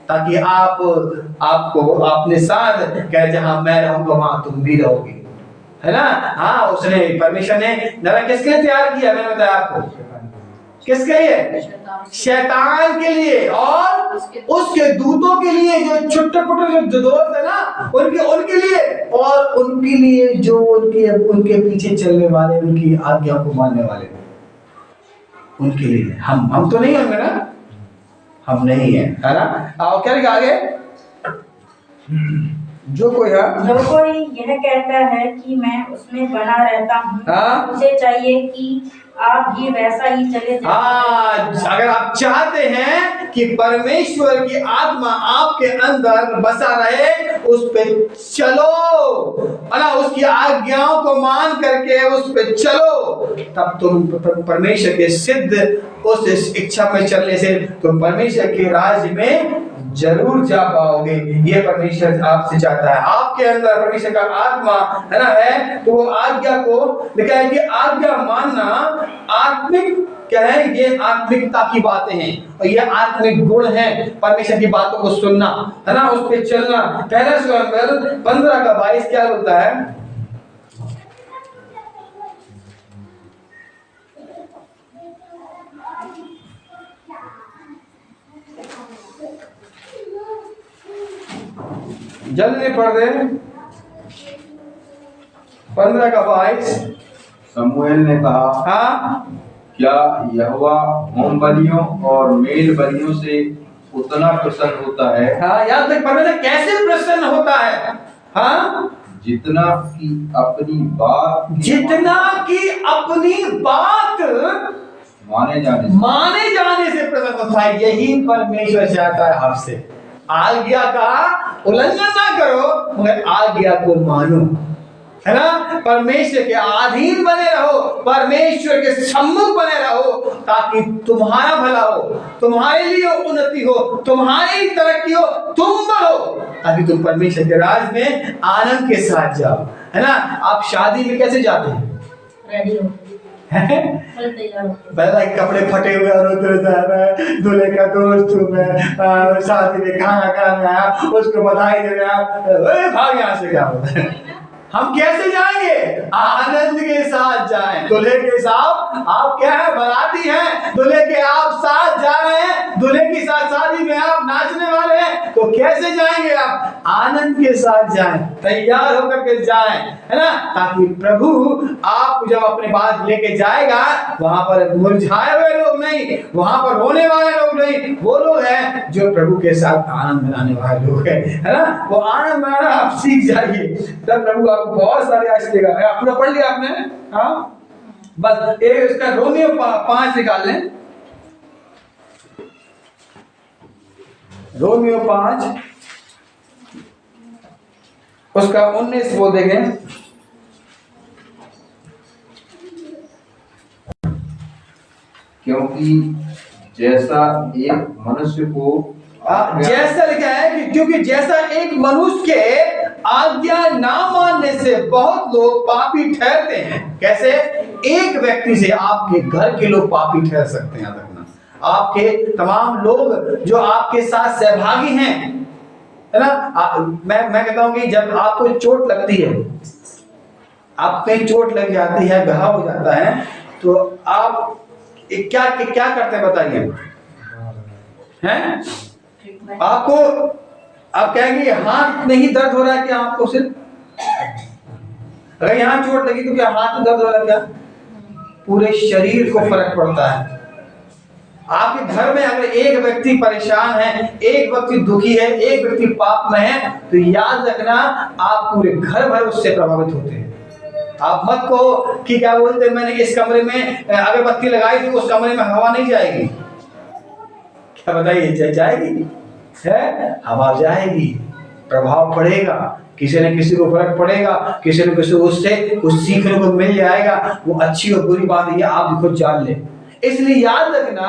ताकि आपको अपने साथ कह, जहां मैं रहूंगा वहां तुम भी रहोगे, है ना। हाँ, उसने, परमेश्वर ने नरक किसके लिए तैयार किया? मैंने बताया आपको, किसके लिए? शैतान के लिए और उसके दूतों के लिए, जो छोटे छोटे जो दोस्त है ना, उनके लिए, और उनके लिए जो उनके पीछे चलने वाले, उनकी आज्ञा को मानने वाले, उनके लिए। हम तो नहीं होंगे ना, हम नहीं है ना। आओ क्या लिखा आगे? जो कोई यह कहता है कि मैं उसमें बना रहता हूँ, मुझे चाहिए कि आप भी वैसा ही चले जाएं। अगर आप चाहते हैं कि परमेश्वर की आत्मा आपके अंदर बसा रहे, उस पे चलो, अला उसकी आज्ञाओं को मान करके उस पे चलो, तब तुम परमेश्वर के सिद्ध उस इच्छा में चलने से तुम परमेश्वर के राज्य में जरूर जा पाओगे। ये परमेश्वर आपसे चाहता है। आपके अंदर परमेश्वर का आत्मा है ना, है तो वो आज्ञा को लिखा है कि आज्ञा मानना आत्मिक, क्या है? ये आत्मिकता की बातें हैं, और ये आत्मिक गुण है। परमेश्वर की बातों को सुनना, है ना, उस पर चलना। पहला शमूएल 15:22 क्या बोलता है? जल्दी पढ़ दे। 15:22। शमूएल ने कहा, हाँ, क्या यहोवा होम बलियों और मेल बलियों से उतना प्रसन्न होता है। हाँ, याद रख, परमेश्वर कैसे प्रसन्न होता है? हाँ, जितना की अपनी बात माने जाने से प्रसन्न होता है। यही परमेश्वर चाहता है आपसे। आज्ञा का उल्लंघन ना करो, मगर आज्ञा को मानो, है ना? परमेश्वर के अधीन बने रहो, परमेश्वर के सम्मुख बने रहो, ताकि तुम्हारा भला हो, तुम्हारे लिए उन्नति हो, तुम्हारी तरक्की हो, तुम बढ़ो, ताकि तुम परमेश्वर के राज में आनंद के साथ जाओ, है ना? आप शादी में कैसे जाते हैं? रेडी हो पहले कपड़े फटे हुए और उधर जा रहा है, दूल्हे का दोस्त हूँ मैं, शादी में खाना खाना है, उसको बधाई दे रहा है, भाग यहाँ से। क्या होता है? हम कैसे जाएंगे? आनंद के साथ जाएं। दूल्हे के साथ आप क्या है? बाराती हैं। दूल्हे के आप साथ जा रहे हैं, दूल्हे के साथ शादी में आप नाचने वाले हैं, तो कैसे जाएंगे आप? आनंद के साथ जाएं, तैयार होकर के जाएं, है ना? ताकि प्रभु आप जब अपने बात लेके जाएगा, वहां पर मुरझाए हुए लोग नहीं, वहां पर रोने वाले लोग नहीं, वो लोग हैं जो प्रभु के साथ आनंद मनाने वाले लोग हैं, है ना? वो आनंद मनाना आप सीख जाइए, तब प्रभु आपको बहुत सारे आशीष देगा। पूरा पढ़ लिया आपने? हाँ, बस एक इसका रोमियो 5 निकाल लें। रोमियो 5 उसका 19 वो देखें। क्योंकि जैसा एक मनुष्य को जैसा लिखा है कि क्योंकि जैसा एक मनुष्य के आज्ञा ना मानने से बहुत लोग पापी ठहरते हैं। कैसे? एक व्यक्ति से आपके घर के लोग पापी ठहर सकते हैं। याद रखना, आपके तमाम लोग जो आपके साथ सहभागी हैं, है ना? मैं कहता हूं कि जब आपको चोट लगती है, आप कहीं चोट लग जाती है, घाव हो जाता है, तो आप क्या करते हैं बताइए? हैं? आपको आप कहेंगे हाथ नहीं दर्द हो रहा है क्या? आपको सिर्फ अगर यहाँ चोट लगी तो क्या हाथ में दर्द हो रहा है क्या? पूरे शरीर को फर्क पड़ता है। आपके घर में अगर एक व्यक्ति परेशान है, एक व्यक्ति दुखी है, एक व्यक्ति पाप में है, तो याद रखना आप पूरे घर भर उससे प्रभावित होते हैं। आप मत कहो कि क्या बोलते हैं, मैंने इस कमरे में अगरबत्ती लगाई थी, उस कमरे में हवा नहीं जाएगी। क्या बताइए? जाएगी है? हवा जाएगी, प्रभाव पड़ेगा, किसी न किसी को फर्क पड़ेगा, किसी न किसी को उससे कुछ सीखने को मिल जाएगा। वो अच्छी और बुरी बात है, आप खुद जान ले। इसलिए याद रखना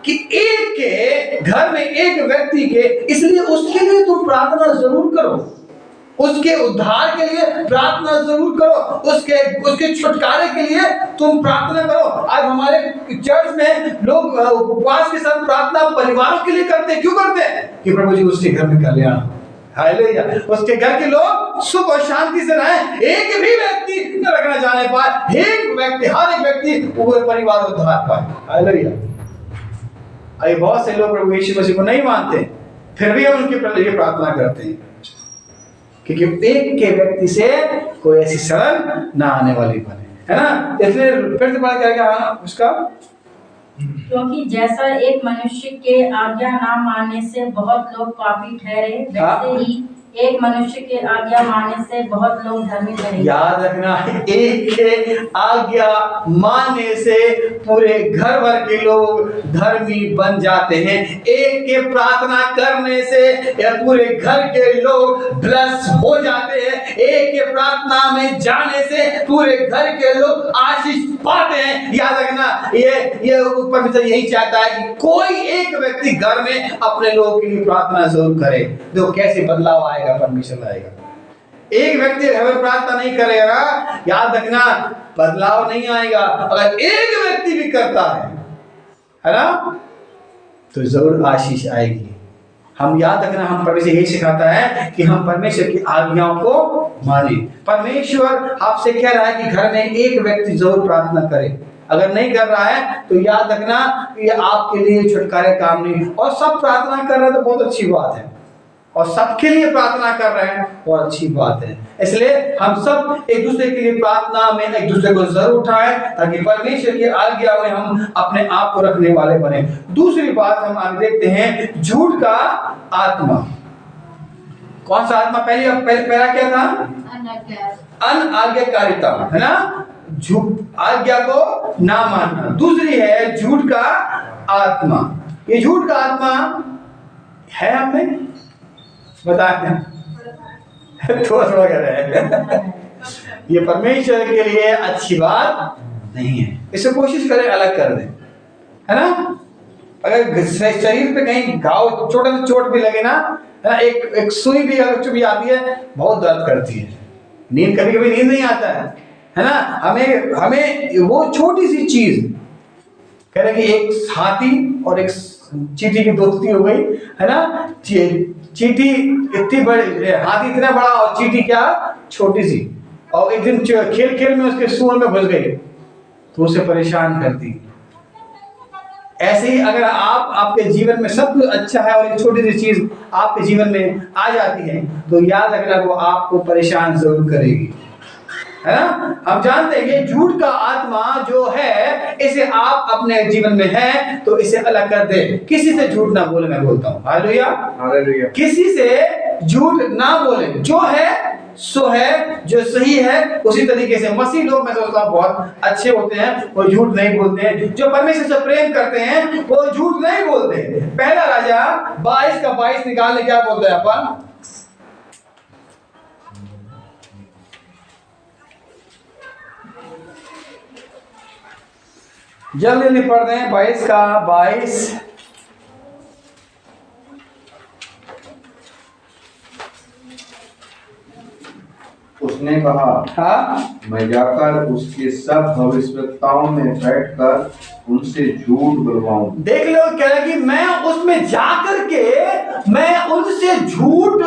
कि एक के घर में एक व्यक्ति के, इसलिए उसके लिए तुम प्रार्थना जरूर करो, उसके उद्धार के लिए प्रार्थना जरूर करो, उसके छुटकारे के लिए तुम प्रार्थना करो। आज हमारे चर्च में लोग उपवास के साथ प्रार्थना परिवारों के लिए करते हैं। क्यों करते हैं? कि प्रभु जी उसके घर में कल्याण, हालेलुया, उसके घर के लोग सुख और शांति से रहें, एक भी व्यक्ति न रखना जाने पाए, हर एक व्यक्ति पूरे परिवार उद्धार पाए, हालेलुया। अरे बहुत से लोग प्रभु यीशु मसीह को नहीं मानते, फिर भी हम उनके लिए प्रार्थना करते हैं, क्योंकि एक के व्यक्ति से कोई ऐसी शरण ना आने वाली बने, है ना? इसलिए फिर से बात करेगा उसका, क्योंकि जैसा एक मनुष्य के आज्ञा ना मानने से बहुत लोग पापी ठहरे, वैसे ही एक मनुष्य के आज्ञा मानने से बहुत लोग धर्मी ठहरे। याद रखना, एक के आज्ञा मानने से पूरे घर भर के लोग धर्मी बन जाते हैं। एक के प्रार्थना करने से पूरे घर के लोग ब्लेस हो जाते हैं। एक के प्रार्थना में जाने से पूरे घर के लोग आशीष पाते हैं। याद रखना, ये परमेश्वर यही चाहता है कि कोई एक व्यक्ति घर में अपने लोगों के लिए प्रार्थना जरूर करे। तो कैसे बदलाव आएगा? परमेश्वर आएगा। एक व्यक्ति अगर प्रार्थना नहीं करेगा, याद रखना बदलाव नहीं आएगा। अगर एक व्यक्ति भी करता है ना, तो जरूर आशीष आएगी। हम याद रखना, हम परमेश्वर यही सिखाता है कि हम परमेश्वर की आज्ञाओं को माने। परमेश्वर आपसे कह रहा है कि घर में एक व्यक्ति जरूर प्रार्थना करे। अगर नहीं कर रहा है तो याद रखना ये आपके लिए छुटकारे काम नहीं। और सब प्रार्थना कर रहे हैं तो बहुत अच्छी बात है, और सबके लिए प्रार्थना कर रहे हैं, वो अच्छी बात है। इसलिए हम सब एक दूसरे के लिए प्रार्थना में एक दूसरे को जरूर उठाएं, ताकि परमेश्वर की आज्ञा में हम अपने आप को रखने वाले बने। दूसरी बात हम आगे देखते हैं, झूठ का आत्मा। कौन सा आत्मा? पहला क्या था? अनाज्ञाकारिता, है ना, झूठ, आज्ञा को ना मानना। दूसरी है झूठ का आत्मा। ये झूठ का आत्मा है हमें बताया थोड़ा थोड़ा कह रहे हैं। ये परमेश्वर के लिए अच्छी बात नहीं है। इसे कोशिश करें अलग कर दें, है ना। अगर शरीर पे कहीं घाव, छोटा सा चोट भी लगे ना, एक सुई भी अगर चुभ जाती है, बहुत दर्द करती है। नींद, कभी कभी नींद नहीं आता है ना। हमें वो छोटी सी चीज, कह रहे कि एक हाथी और एक चींटी की दोस्ती हो गई, है ना। चींटी इतनी बड़ी, हाथी इतना बड़ा और चींटी क्या छोटी सी, और एक दिन खेल खेल में उसके सूंड में घुस गई तो उसे परेशान करती। ऐसे ही अगर आपके जीवन में सब कुछ अच्छा है और एक छोटी सी चीज आपके जीवन में आ जाती है, तो याद रखना वो आपको परेशान जरूर करेगी, है ना। हम जानते हैं कि झूठ का आत्मा जो है, इसे आप अपने जीवन में है तो इसे अलग कर दे। किसी से झूठ ना बोले, मैं बोलता हूँ, हालेलुया हालेलुया। किसी से झूठ ना बोले, जो है सो है, जो सही है उसी तरीके से। मसीह लोग मैं सोचता हूँ बहुत अच्छे होते हैं, वो झूठ नहीं बोलते हैं। जो परमेश्वर से प्रेम करते हैं वो झूठ नहीं बोलते। पहला राजा 22 का 22 निकालने क्या बोलते हैं अपन? जल्दी पढ़ रहे हैं 22 का 22। उसने कहा, हाँ, मैं जाकर उसके सब भविष्यवक्ताओं में बैठकर उनसे झूठ बुलवाऊं। देख लो, कह रहा कि मैं उसमें जाकर के मैं उनसे झूठ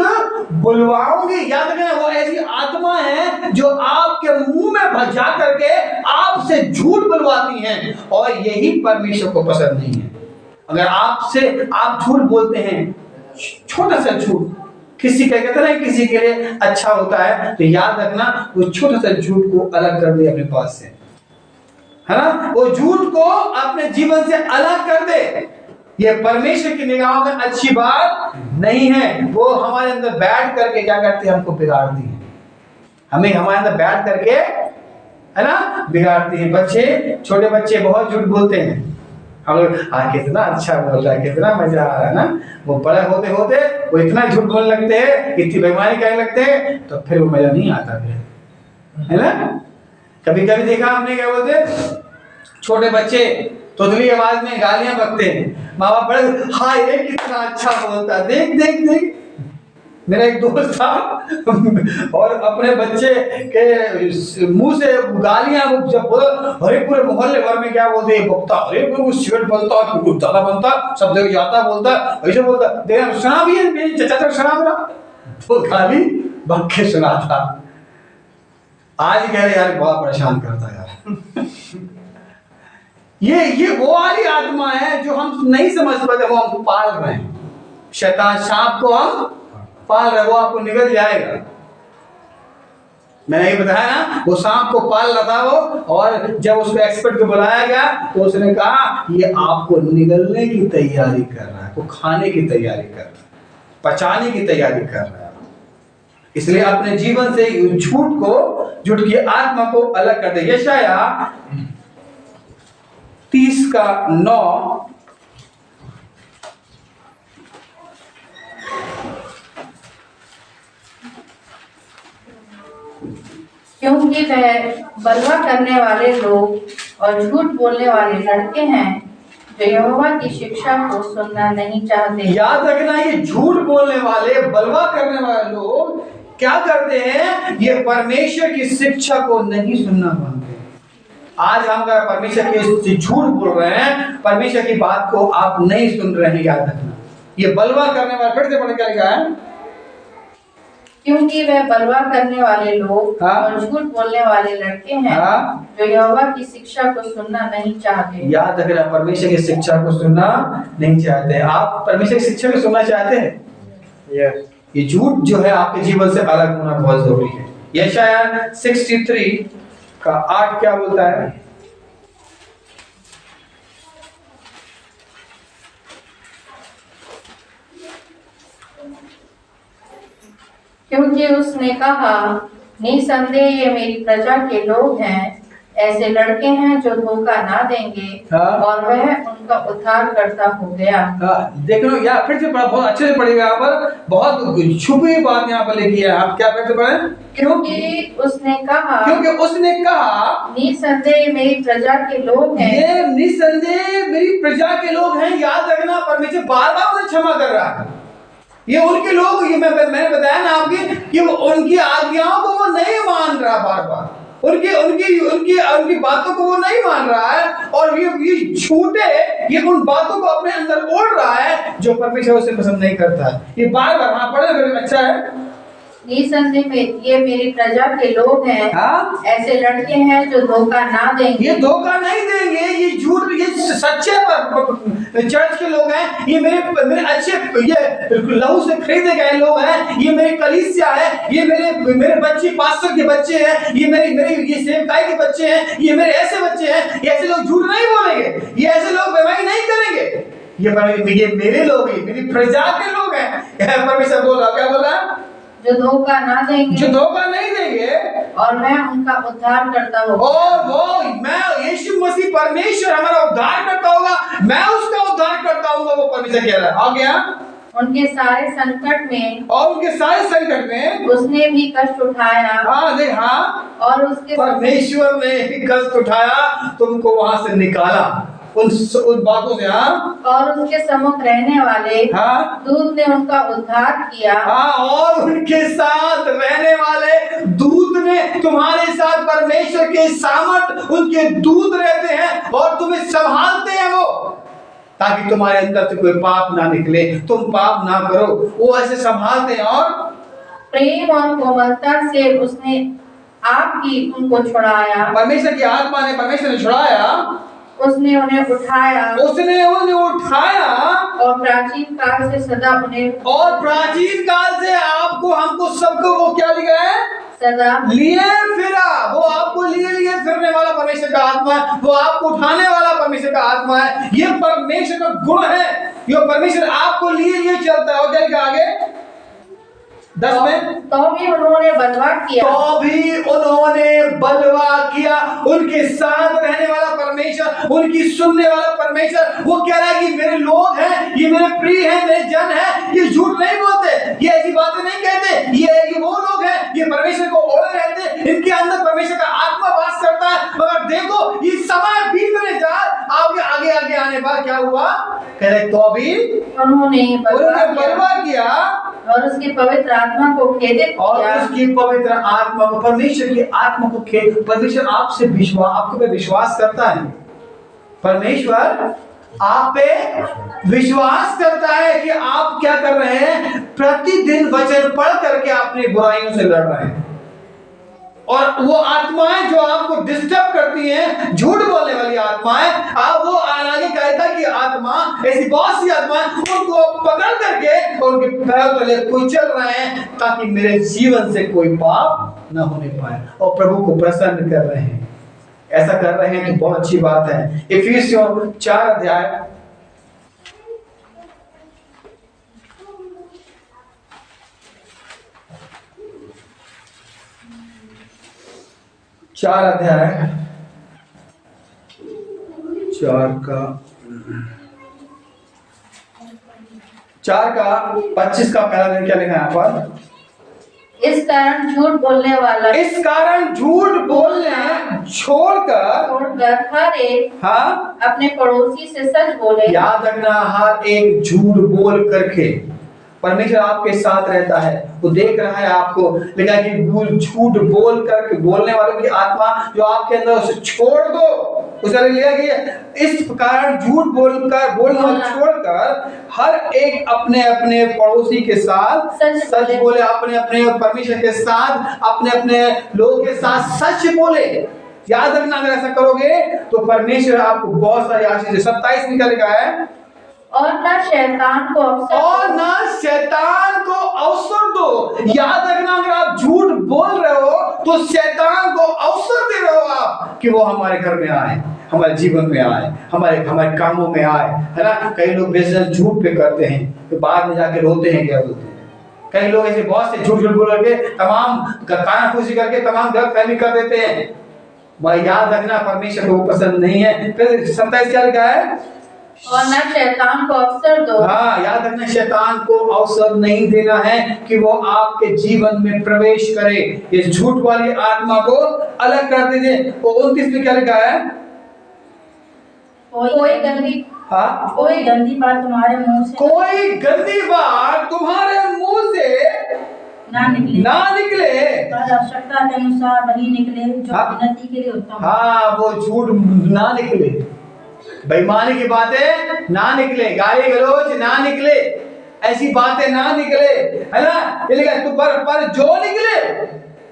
बुलवाऊंगी। याद रखना, वो ऐसी आत्मा है जो आपके मुंह में जा करके आपसे झूठ बुलवाती है, और यही परमेश्वर को पसंद नहीं है। अगर आप झूठ बोलते हैं, छोटा सा झूठ, किसी का कहते हैं किसी के लिए अच्छा होता है, तो याद रखना वो छोटा सा झूठ को अलग कर दे अपने पास से, है ना। वो झूठ को अपने जीवन से अलग कर दे। ये परमेश्वर की निगाहों में अच्छी बात नहीं है। वो हमारे अंदर बैठ करके क्या करती है, हमको बिगाड़ती है। हमें हमारे अंदर बैठ करके, है ना, बिगाड़ती है। बच्चे, छोटे बच्चे बहुत झूठ बोलते हैं। हम लोग कितना अच्छा बोल रहा है, कितना मजा आ रहा है ना। वो बड़े होते होते वो इतना झूठ बोलने लगते हैं, इतनी बेईमानी करने लगते हैं, तो फिर वो मजा नहीं आता फिर, है ना। कभी कभी देखा हमने, क्या बोलते, छोटे बच्चे तोतली आवाज में गालियां बकते हैं। माँ बाप बड़े, हाय ये कितना अच्छा बोलता, देख देख देख। मेरा एक दोस्त था और अपने बच्चे के मुंह से गालियां जब बोला, अरे पूरे मोहल्ले भर में क्या बोलते हैं, बकता, अरे वो सिगरेट बोलता, कुछ ज्यादा बनता, सब जगह जाता, बोलता, ऐसे बोलता। देखा सुना भी है, मेरी चचा तक सुना मेरा, तो गाली बक के सुना था। आज कह रहे यार बहुत परेशान करता यार। ये वो वाली आत्मा है जो हम नहीं समझ पाते, वो हम पाल रहे हैं। शैतान सांप को हम पाल रहे, वो आपको निगल जाएगा। मैंने ये बताया ना, वो सांप को पाल रहा था वो, और जब उसको एक्सपर्ट को बुलाया गया तो उसने कहा ये आपको निगलने की तैयारी कर रहा है, वो खाने की तैयारी कर रहा है, पचाने की तैयारी कर रहा है। इसलिए अपने जीवन से झूठ की आत्मा को अलग कर दे। यशाया 30 का 9। क्योंकि वह बलवा करने वाले लोग और झूठ बोलने वाले लड़के हैं जो यहोवा की शिक्षा को सुनना नहीं चाहते। याद रखना, ये झूठ बोलने वाले, बलवा करने वाले लोग क्या करते हैं, ये परमेश्वर की शिक्षा को नहीं सुनना मानते। आज हम अगर परमेश्वर के झूठ बोल रहे हैं, परमेश्वर की बात को आप नहीं सुन रहे हैं, याद रखना। ये बलवा करने वाले, फिर से पढ़ के लिखा है, क्योंकि वह बलवा करने वाले लोग हाँ? और झूठ बोलने वाले लड़के हैं हाँ? जो यहोवा की शिक्षा को सुनना नहीं चाहते। याद रखना, परमेश्वर की शिक्षा को सुनना नहीं चाहते। आप परमेश्वर की शिक्षा को सुनना चाहते हैं? यस। ये झूठ जो है आपके जीवन से अलग होना बहुत जरूरी है। यशायाह 63 का 8 क्या बोलता है? क्योंकि उसने कहा, निसंदेह ये मेरी प्रजा के लोग हैं, ऐसे लड़के हैं जो धोखा ना देंगे, हाँ। और वह उनका उद्धार करता हो गया। देख लो, या फिर से पढ़ा, बहुत अच्छे से पढ़ेगा। यहाँ पर बहुत छुपी बात यहाँ पर लिखी है। आप क्या फिर से पढ़ें? क्योंकि उसने कहा, निसंदेह ये मेरी प्रजा के लोग हैं। ये निसंदेह मेरी प्रजा के लोग हैं। याद रखना, परमेश्वर बार बार उन्हें क्षमा कर रहा है। ये उनके लोग, ये मैंने बताया ना आपकी कि उनकी आज्ञाओं को वो नहीं मान रहा, बार बार उनकी उनकी उनकी उनकी बातों को वो नहीं मान रहा है, और ये झूठे ये उन बातों को अपने अंदर ओढ़ रहा है जो परमेश्वर उसे पसंद नहीं करता है। ये बार बार हाँ पढ़े, अच्छा है। निसंदेह ये मेरी प्रजा के लोग हैं, हाँ? ऐसे लड़के हैं जो धोखा ना देंगे। ये धोखा नहीं देंगे, ये झूठ, ये सच्चे चर्च के लोग हैं। ये मेरे अच्छे, ये लहू से खरीदे गए लोग हैं। ये मेरी कलीसिया है। ये मेरे बच्चे, पास्टर के बच्चे हैं। ये मेरे ये सेवकाई के बच्चे हैं। ये मेरे ऐसे बच्चे हैं। ये ऐसे लोग झूठ नहीं बोलेंगे। ये ऐसे लोग बेईमानी नहीं करेंगे। ये मेरे लोग हैं, मेरी प्रजा के लोग हैं। परमेश्वर बोल रहा, क्या बोल रहा है? जो धोखा ना देंगे, जो धोखा नहीं देंगे, और मैं उनका उद्धार करता हूँ। और वो मैं यीशु मसीह परमेश्वर हमारा उद्धार करता होगा, मैं उसका उद्धार करता हूँ। वो परमेश्वर कह रहा है। आ गया? उनके सारे संकट में, और उनके सारे संकट में उसने भी कष्ट उठाया। हाँ देख, हाँ, और उसके परमेश्वर ने भी कष्ट उठाया, तुमको वहां से निकाला उन बातों से। हाँ, और उसके सम्मुख रहने वाले हाँ, दूत ने उनका उद्धार किया। हाँ, और उनके साथ रहने वाले दूत ने, तुम्हारे साथ परमेश्वर के सामर्थ उनके दूत रहते हैं और तुम्हें संभालते हैं वो, ताकि तुम्हारे अंदर से कोई पाप ना निकले, तुम पाप ना करो। वो ऐसे संभालते हैं। और प्रेम और कोमलता से उसने आपकी उनको छुड़ाया। परमेश्वर की आत्मा ने, परमेश्वर ने छुड़ाया, उसने उन्हें उठाया, उसने उन्हें उठाया, और प्राचीन काल से सदा उन्हें, और प्राचीन काल से आपको, हमको, सबको वो क्या लिया है? सदा लिए फिरा। वो आपको लिए फिरने वाला परमेश्वर का आत्मा है। वो आपको उठाने वाला परमेश्वर का आत्मा है। ये परमेश्वर का गुण है। ये परमेश्वर आपको लिए चलता है। और क्या लिखा आगे 10 में? तो भी उन्होंने बलवा किया, तो भी उन्होंने बलवा किया। उनके साथ रहने वाला परमेश्वर, उनकी सुनने वाला परमेश्वर, वो कह रहा है कि मेरे लोग हैं, ये मेरे प्रिय हैं, मेरे जन हैं। ये झूठ नहीं बोलते, ये ऐसी बातें नहीं कहते। ये वो लोग हैं, ये परमेश्वर को ओढ़े रहते, इनके अंदर परमेश्वर का आत्मा वास करता है। मगर देखो, ये समय बीतने जा, आगे आगे आगे आने पर क्या हुआ? कह रहे तो भी उन्होंने बलवा किया, और उसकी पवित्र आत्मा को खेदित और किया। उसकी पवित्र आत्मा को, परमेश्वर की आत्मा को परमेश्वर आपसे विश्वास, आपको पे विश्वास करता है। परमेश्वर आप पे विश्वास करता है कि आप क्या कर रहे हैं? प्रतिदिन वचन पढ़ करके अपनी बुराइयों से लड़ रहे हैं। और वो आत्माएं जो आपको डिस्टर्ब करती हैं, झूठ बोलने वाली आत्माएं, आप वो आगे कहता कि आत्मा, ऐसी बहुत सी आत्माएं, उनको पकड़ करके उनके पैरों तले कुचल रहे हैं, ताकि मेरे जीवन से कोई पाप न होने पाए, और प्रभु को प्रसन्न कर रहे हैं। ऐसा कर रहे हैं तो बहुत अच्छी बात है। इफिसियों 4 अध्याय 4 अध्याय 4 का 25 का पहला दिन क्या लिखा है यहाँ पर? इस कारण झूठ बोलने वाला, इस कारण झूठ बोलने छोड़कर हर एक हाँ अपने पड़ोसी से सच बोले। याद रखना, हर एक झूठ बोल करके परमेश्वर आपके साथ रहता है। वो देख रहा है आपको, लेकिन कि झूठ बोल करके, बोलने वालों की आत्मा जो आपके अंदर, उसे छोड़ दो। उसे लिया कि इस कारण झूठ बोलना छोड़कर हर एक अपने अपने पड़ोसी के साथ सच बोले। अपने अपने परमेश्वर के साथ, अपने अपने लोगों के साथ सच बोले। याद रखना, अगर ऐसा करोगे तो परमेश्वर आपको बहुत सारी आशीष। 27 में क्या लिखा है? और न शैतान को अवसर और ना शैतान को अवसर दो। याद रखना, अगर आप झूठ बोल रहे हो तो शैतान को अवसर दे रहे हो आप कि वो हमारे घर में आए, हमारे जीवन में आए, हमारे हमारे कामों में आए, है ना। कई लोग बिजनेस झूठ पे करते हैं तो बाद में जाके रोते हैं, क्या बोलते हैं। कई लोग ऐसे बहुत से झूठ बोल करके तमाम कानाफूसी करके तमाम गलत फहमी कर देते हैं। वह याद रखना, परमेश्वर को पसंद नहीं है। फिर 27 क्या लिखा है? और न शैतान को अवसर दो। हाँ, याद रखना, शैतान को अवसर नहीं देना है कि वो आपके जीवन में प्रवेश करे। ये झूठ वाली आत्मा को अलग कर दीजिए। तो 29 में क्या लिखा है? कोई गंदी हाँ, कोई गंदी बात तुम्हारे मुंह से कोई गंदी बात तुम्हारे मुंह से ना निकले, ना निकले। पर आवश्यकता के अनुसार वही निकले जो हाँ। उन्नति के लिए उत्तम है। हाँ, वो झूठ ना निकले, बेईमानी की बातें ना निकले, गाली गलौज ना निकले, ऐसी बातें ना निकले, है ना। ये लिखा, तो पर जो निकले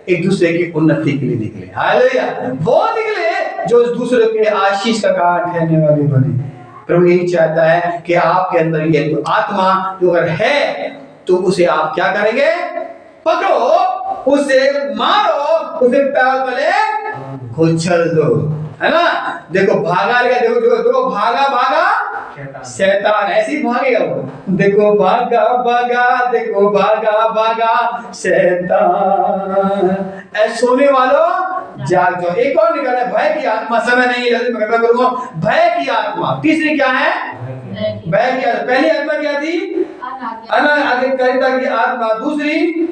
एक दूसरे की उन्नति के लिए निकले। हालेलुया, वो निकले जो दूसरे के आशीष का कारण ठहरने वाले बने। प्रभु यही चाहता है कि आपके अंदर ये तो आत्मा जो अगर है तो उसे आप क्या करेंगे? पकड़ो, उसे मारो, उसे पैर तले कुचल दो, है ना। देखो भागा, देखो देखो भागा भागा शैतान, ऐसे ही भागेगा वो। देखो भागा भागा, देखो भागा भागा शैतान, ऐसे सोने वालों जाग जाओ। एक और निकला है, भय की आत्मा। समय नहीं है, जल्दी मैं खत्म करूंगा। भय की आत्मा, तीसरी क्या है? भय की आत्मा। पहली आत्मा क्या थी? अनाधिकारिता की आत्मा, दूसरी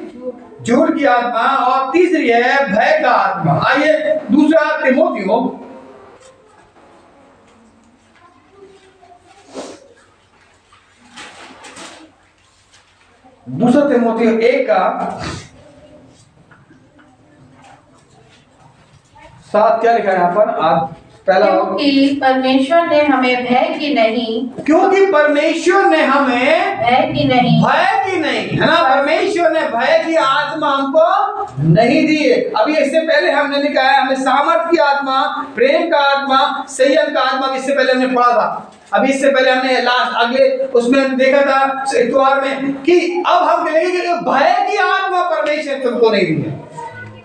झूठ की आत्मा, और तीसरी है भय का आत्मा। आइए दूसरा तीमुथियो, दूसरा तीमुथियो 1 का 7 क्या लिखा है यहाँ पर? आप पहला, क्योंकि परमेश्वर ने हमें भय की नहीं, क्योंकि परमेश्वर ने हमें भय की नहीं, भय की नहीं, है ना। परमेश्वर ने भय की आत्मा हमको नहीं दी है। अभी इससे पहले हमने लिखा है, हमें सामर्थ की आत्मा, प्रेम का आत्मा, संयम का आत्मा, इससे पहले हमने पढ़ा था। अभी इससे पहले हमने लास्ट आगे उसमें देखा था इतवार में कि अब हम कहेंगे कि भय की आत्मा परमेश्वर तुमको नहीं दी है।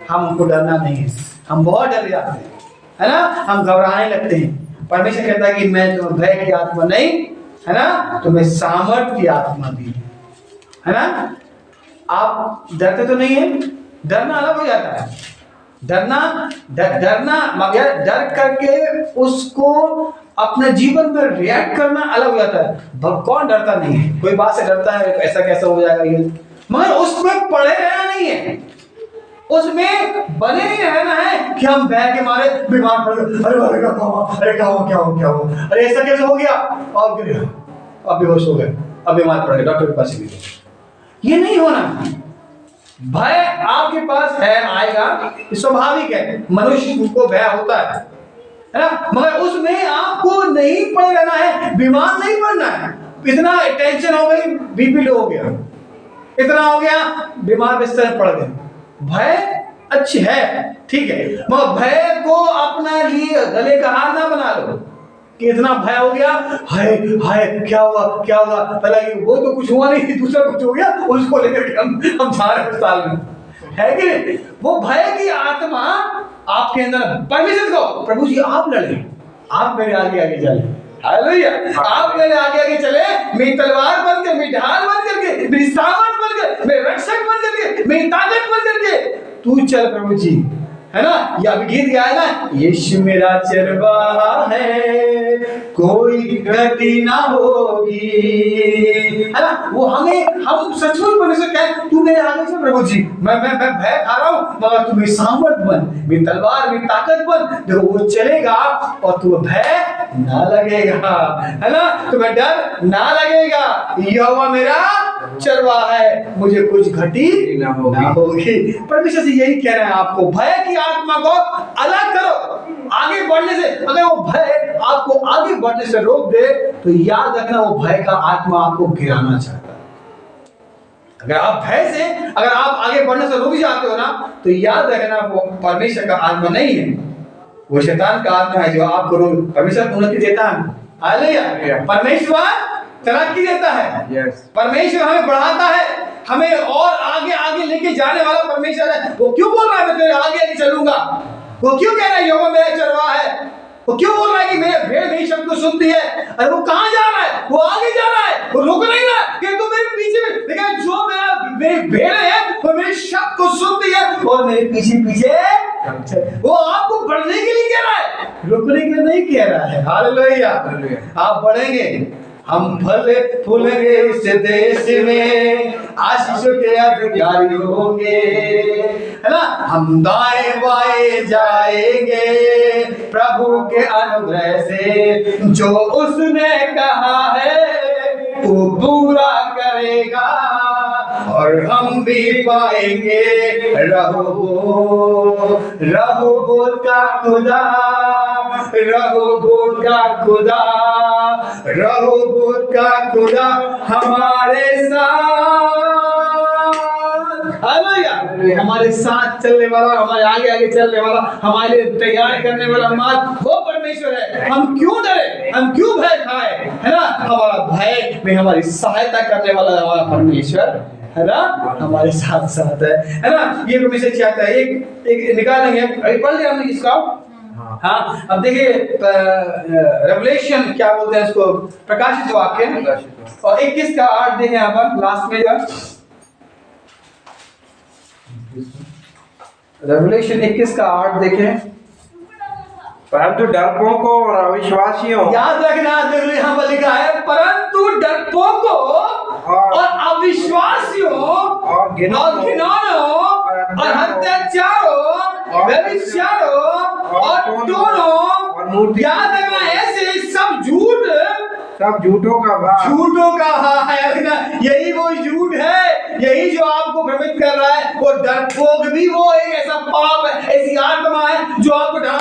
हमको डरना नहीं है, हम बहुत डर जाते हैं, है ना, हम घबराने लगते हैं। परमेश्वर कहता है कि मैं तुम्हें भय की आत्मा नहीं, है ना, तुम्हें सामर्थ की आत्मा दी है ना। आप डरते तो नहीं है, डरना अलग हो जाता है। डरना मगर डर करके उसको अपने जीवन में रिएक्ट करना अलग हो जाता है। कौन डरता नहीं है? कोई बात से डरता है, ऐसा कैसा हो जाएगा ये, मगर उसमें पड़े रहना नहीं है, उसमें बने नहीं रहना है कि हम भय के मारे बीमार पड़ गए, अरे क्या हुआ, अरे ऐसा कैसे हो गया, और गिर गया, अब बेहोश हो गए, अब बीमार पड़ गए, डॉक्टर के पास गए। ये नहीं होना। भय आपके पास है, आएगा, स्वाभाविक है, मनुष्य को भय होता है ना, मगर उसमें आपको नहीं पड़ रहना है, बीमार नहीं पड़ना है। इतना टेंशन हो गई, बीपी लो हो गया, इतना हो गया, बीमार बिस्तर पड़ गए। भय अच्छी है, ठीक है, मगर भय को अपना लिए गले का हार ना बना लो कि इतना भय हो गया, हाय हाय क्या हुआ, पहले वो तो कुछ हुआ नहीं, दूसरा कुछ हो गया, उसको लेकर के हम जा रहे हैं अस्पताल में, है कि नहीं। वो भय की आत्मा आपके अंदर, परमेश्वर को, प्रभु जी आप लड़े, आप मेरे आगे आगे चले, हालेलुया, आप मेरे आगे आगे चले, मेरी तलवार बन कर, मेरी ढाल बन करके, मेरी सामर्थ बन कर, मेरे रक्षक बन करके, मेरी ताकत बन करके तू चल प्रभु जी, है ना। ये अभी गीत गाया ना, यीशु मेरा चरवाहा है, कोई गति ना होगी, है ना। वो हम सचमुच परमेश्वर कहे, तू मेरे आगे चल प्रभु जी, मैं भय खा रहा हूं, मगर तू मेरी सामर्थ बन, मेरी तलवार, मेरी ताकत बन। देखो वो चलेगा और तू भय ना लगेगा, है ना, तुम्हें डर ना लगेगा। यहोवा मेरा चरवाहा है, मुझे कुछ घटी ना होगी। परमेश्वर से यही कह रहे हैं आपको, भय की आत्मा को अलग करो आगे बढ़ने से। अगर वो भय आपको आगे बढ़ने से रोक दे तो याद रखना, वो भय का आत्मा आपको गिराना चाहता है। अगर आप भय से, अगर आप आगे बढ़ने से रुक जाते हो ना, तो याद रखना वो परमेश्वर का आत्मा नहीं है, वो शैतान का आत्मा है जो आपको परमेश्वर को उन्नति देता है। हालेलुया, परमेश्वर तरक्की देता है। Yes. परमेश्वर हमें बढ़ाता है, हमें और आगे आगे लेके जाने वाला परमेश्वर है। वो क्यों बोल रहा है मैं तेरे आगे आगे चलूंगा? वो क्यों कह रहा है यहोवा मेरा चरवाहा है? वो क्यों बोल रहा है कि मेरे भेड़ मेरी शब्द को सुनती है? अरे वो कहाँ जा रहा है? वो आगे जा रहा है, वो रुक नहीं रहा कि तू मेरे पीछे में, लेकिन जो मेरी भेड़ है वो मेरे शब्द को सुनती है और मेरे पीछे पीछे वो आपको बढ़ने के लिए कह रहा है, रुकने के लिए नहीं कह रहा है। हालेलुया। आप बढ़ेंगे, हम फल फूलेंगे इस देश में, आशीषों के अधिकारी होंगे, है ना। हम दाएं बाएं जाएंगे प्रभु के अनुग्रह से, जो उसने कहा है वो पूरा करेगा और हम भी पाएंगे रहोबोत का खुदा, रहोबोत का खुदा, रहोबोत का खुदा हमारे साथ, हालेलुया, हमारे साथ चलने वाला, हमारे आगे आगे चलने वाला, हमारे लिए तैयार करने वाला हमारा वो परमेश्वर है। हम क्यों डरे, हम क्यों भय खाए, है ना। हमारा भय में हमारी सहायता करने वाला हमारा परमेश्वर, है ना, हमारे साथ साथ है ना। ये परमेश्वर चाहता है। एक निकालेंगे, अभी पढ़ लिया हमने इसका। हाँ, अब देखिए रेवलेशन क्या बोलते हैं इसको, प्रकाशित वाक्य, और 21 का 8 देखें यहाँ पर लास्ट में जो रेवलेशन 21 का 8 देखें। परंतु डरपोकों और अविश्वासियों, याद रखना, यहाँ पर लिखा है परंतु डरपोकों और अविश्वासियों और घिनौनों और हत्याचारों, व्यभिचारों और टोनों, याद रखना ऐसे सब झूठों का भाग है ना। यही वो झूठ है, यही जो आपको भ्रमित कर रहा है। वो डरपोक भी वो एक ऐसा पाप है, ऐसी आत्मा है जो आपको डरा,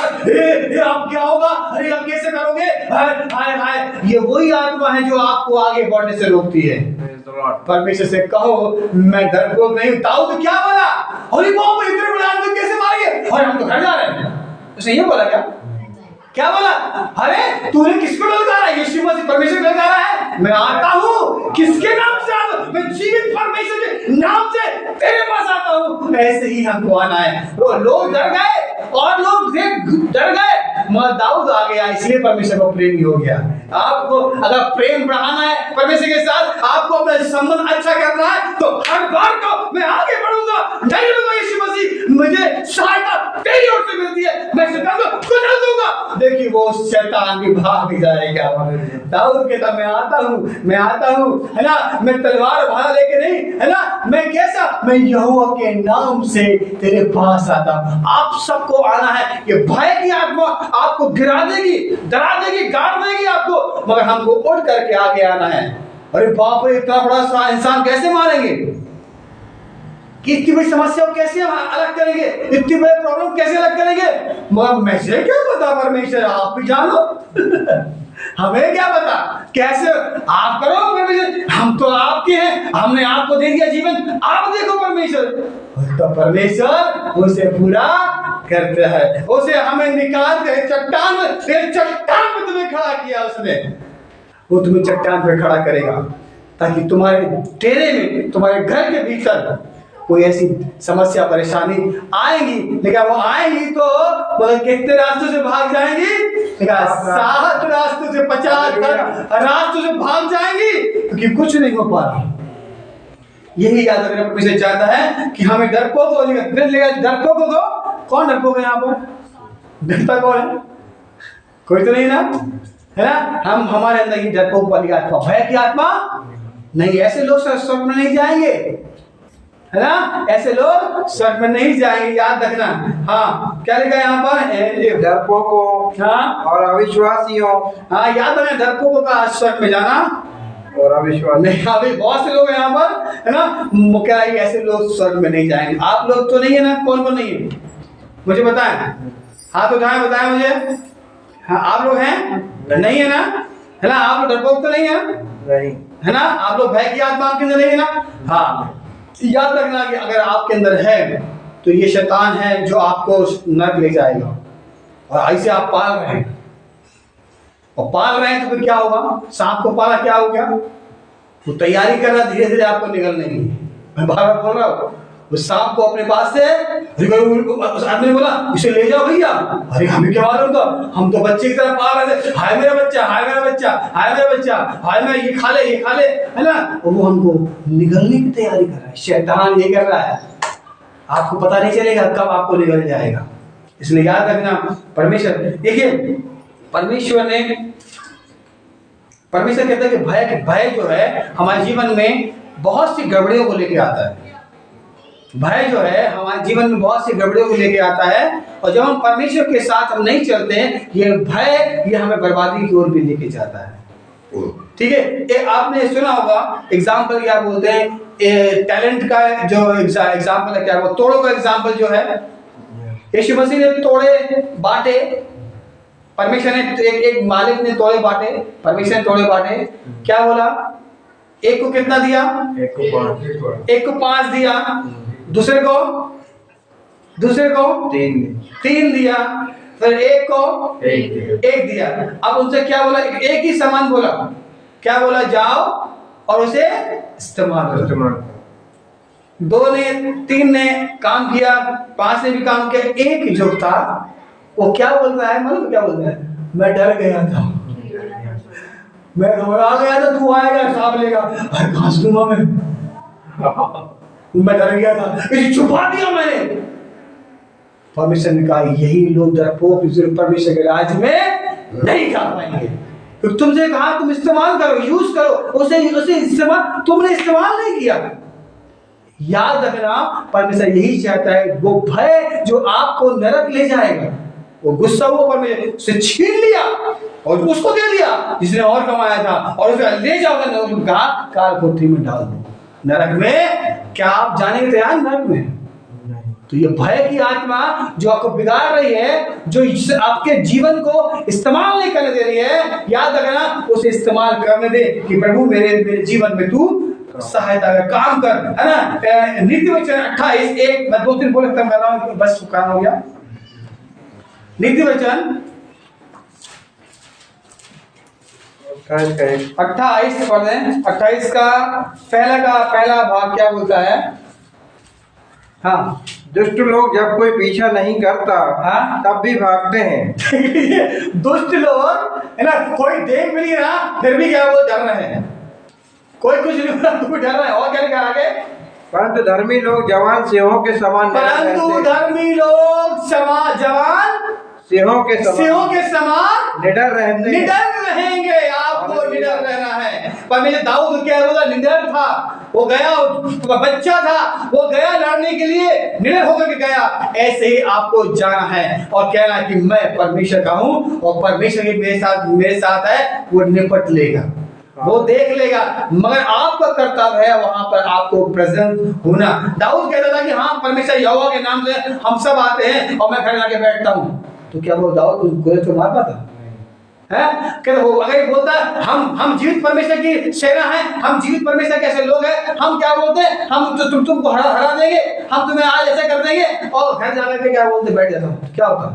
आप क्या होगा, अरे आप कैसे करोगे, हाय हाय, ये वही आत्मा है जो आपको आगे बढ़ने से रोकती है। परमेश्वर से कहो मैं डरपोक नहीं हूं। दाऊद क्या बोला, अरे बाप रे इतने बड़े आदमी कैसे मार गए, और हम तो घर जा रहे हैं। उसने ये बोला क्या बोला, अरे तूने किसको ललकारा है? यीशु मसीह परमेश्वर को ललकारा है। मैं आता हूँ किसके नाम से आता हूँ, मैं जीवित परमेश्वर के नाम से तेरे पास आता हूँ। ऐसे ही हमको आना है। वो लोग डर गए और लोग डर गए, मगर दाऊद आ गया, इसलिए परमेश्वर को प्रेम हो गया। आपको अगर प्रेम बढ़ाना है परमेश्वर के साथ, आपको अपना संबंध अच्छा करना है, तो हर बार को मैं आगे बढ़ूंगा, नहीं लूंगा। यीशु मसीह मुझे सहायता तेरी ओर से मिलती है, मैं शैतान को कुचल दूंगा। देखिए वो शैतान भी भाग जाएगा। दाऊद कहता मैं आता हूँ, है ना, मैं तलवार भाला लेके नहीं, है ना, मैं कैसा, मैं यहोवा के नाम से तेरे पास आता हूँ। आप सबको आना है। ये भय की आत्मा आपको गिरा देगी, डरा देगी, गाड़ देगी आपको, मगर हमको उठ करके आगे आना है। अरे बाप रे, इतना बड़ा सा इंसान कैसे मारेंगे, कि इतनी बड़ी समस्या को कैसे अलग करेंगे, इतनी बड़ी प्रॉब्लम कैसे अलग करेंगे, मगर मुझे क्या पता, परमेश्वर आप भी जानो। हमें क्या पता कैसे आप करो, हम तो आपके हैं, हमने आपको दे दिया जीवन, आप देखो परमेश्वर, तो परमेश्वर उसे पूरा करता है। उसे हमें निकाल के चट्टान में तुम्हें खड़ा किया उसने, वो तुम्हें चट्टान पे खड़ा करेगा, ताकि तुम्हारे डेरे में, तुम्हारे घर के भीतर कोई ऐसी समस्या परेशानी आएगी, लेकिन वो आएगी तो कितने रास्तों से भाग जाएंगी, 7 रास्तों से 50 रास्तों से भाग जाएंगी, क्योंकि कुछ नहीं हो पा रहा। यही याद रखना परमेश्वर चाहता है कि हमें डरपोक हो, डरपोक हो। कौन डरपोक है यहाँ पर, डरता कौन है, कोई तो नहीं ना, है ना। हम हमारे अंदर ही डरपोक वाली आत्मा, भय की आत्मा नहीं, ऐसे लोग स्वर्ग में नहीं जाएंगे, है ना, ऐसे लोग स्वर्ग में नहीं जाएंगे, याद रखना। हाँ, क्या लिखा है यहाँ पर, डरपोकों और अविश्वासियों, हाँ याद रखना, डरपोकों का स्वर्ग में जाना और अविश्वास नहीं। अभी बहुत से लोग हैं यहाँ पर, है ना, क्या ऐसे लोग स्वर्ग में नहीं जाएंगे। आप लोग तो नहीं है ना, कौन नहीं है मुझे बताएं, हाथ उठाएं, बताएं मुझे। हाँ, आप लोग हैं, नहीं है ना, है ना, आप लोग डरपोक तो नहीं है, नहीं है ना, आप लोग भय की आत्मा आपके अंदर नहीं है ना। हाँ, याद रखना कि अगर आपके अंदर है तो ये शैतान है जो आपको नरक ले जाएगा, और ऐसे आप पाल रहे हैं। और पाल रहे हैं तो फिर क्या होगा? सांप को पाला क्या हो गया? वो तैयारी कर रहा है धीरे धीरे आपको निगलने की। मैं बार बार बोल रहा हूँ, उस सांप को अपने पास से उस आदमी ने बोला इसे ले जाओ भैया। अरे हमें क्या मालूम था, हम तो बच्चे की तरह पाल रहे थे, हाय मेरा बच्चा, हाय मेरा बच्चा, हाय मेरा बच्चा, हाय मैं ये खा ले, ये खा ले, है ना। और वो हमको निगलने की तैयारी कर रहा है, शैतान ये कर रहा है। आपको पता नहीं चलेगा कब आपको निगल जाएगा। इसलिए याद रखना, परमेश्वर देखिए, परमेश्वर कहता है कि भय जो है हमारे जीवन में बहुत सी गड़बड़ियों को लेके आता है। भय जो है हमारे जीवन में बहुत सी गड़बड़ियों को लेके आता है, और जब हम परमेश्वर के साथ हम नहीं चलते हैं, ये भय ये हमें बर्बादी की ओर भी लेके जाता है। ठीक है, एक आपने सुना होगा एग्जाम्पल क्या बोलते हैं, टैलेंट का जो एग्जाम्पल है, क्या वो तोड़ों का एग्जाम्पल जो है, यीशु मसीह ने तोड़े बांटे, परमेश्वर ने एक मालिक ने तोड़े बांटे, परमेश्वर ने तोड़े बांटे, क्या बोला? एक को कितना दिया? एक को 5 दिया, दूसरे को 3 दिया, फिर एक को 1 दिया। अब उनसे क्या बोला? एक ही समान बोला, क्या बोला? जाओ और उसे इस्तेमाल करो। 2 ने 3 ने काम किया, 5 ने भी काम किया, एक जो था वो क्या बोल रहा है? मतलब क्या बोल रहा है? मैं डर गया था, मैं घबरा गया था, तू आएगा सांप लेगा, घास दूंगा मैं डर गया था, इसे छुपा दिया मैंने। परमेश्वर ने कहा यही लोग डरपोक परमेश्वर के राज में नहीं जा पाएंगे। तो तुमसे कहा तुम इस्तेमाल करो, यूज करो, उसे इस्तेमाल, तुमने इस्तेमाल नहीं किया। याद रखना, परमेश्वर यही चाहता है, वो भय जो आपको नरक ले जाएगा, वो गुस्सा हुआ परमेश्वर से छीन लिया और उसको दे दिया जिसने और कमाया था, और उसे ले जाओगा काल कोठरी में डाल दो, नरक में। क्या आप जाने के तैयार नरक में? तो ये भय की आत्मा जो आपको बिगाड़ रही है, जो आपके जीवन को इस्तेमाल नहीं करने दे रही है, याद रखना उसे इस्तेमाल करने दे कि प्रभु मेरे जीवन में तू सहायता कर, काम कर, है ना। नीति वचन 28:1, मैं 2-3 बोल खत्म कर रहा हूँ, बस काम हो गया। नीति वचन 28 पढ़ दें। 28 का पहला भाग क्या बोलता है? हाँ, दुष्ट लोग जब कोई पीछा नहीं करता, हाँ? तब भी भागते हैं। दुष्ट लोग है ना, कोई देख भी नहीं रहा फिर भी क्या वो डर रहे हैं, कोई कुछ नहीं बोला तो डर रहा है। और क्या लिखा आगे? परंतु धर्मी लोग जवान सिंहों के समान परंतु धर्मी लोग जवान सिंहों के समान निडर रहेंगे। आपको निडर रहना है। परमेश्वर दाऊद क्या बोला? निडर था, वो गया, बच्चा था, वो गया लड़ने के लिए, निडर होकर के गया। ऐसे ही आपको जाना है और कहना कि मैं परमेश्वर का हूँ, और परमेश्वर के मेरे साथ है, वो निपट लेगा, वो देख लेगा। मगर आपका कर्तव्य है वहां पर आपको प्रेजेंट होना। दाऊद कहता था कि हाँ, परमेश्वर यहोवा के नाम से हम सब आते हैं और मैं घर जाके बैठता हूँ। तो क्या वो दाऊद गोले तो मार पाता है? कहते वो अगर बोलता हम जीवित परमेश्वर की सेना है, हम जीवित परमेश्वर के ऐसे लोग हैं, हम क्या बोलते हैं? हम तो तुमको हरा देंगे, हम तुम्हें आज ऐसा कर देंगे, और घर जाकर के क्या बोलते? बैठ जाता हूँ, क्या होता?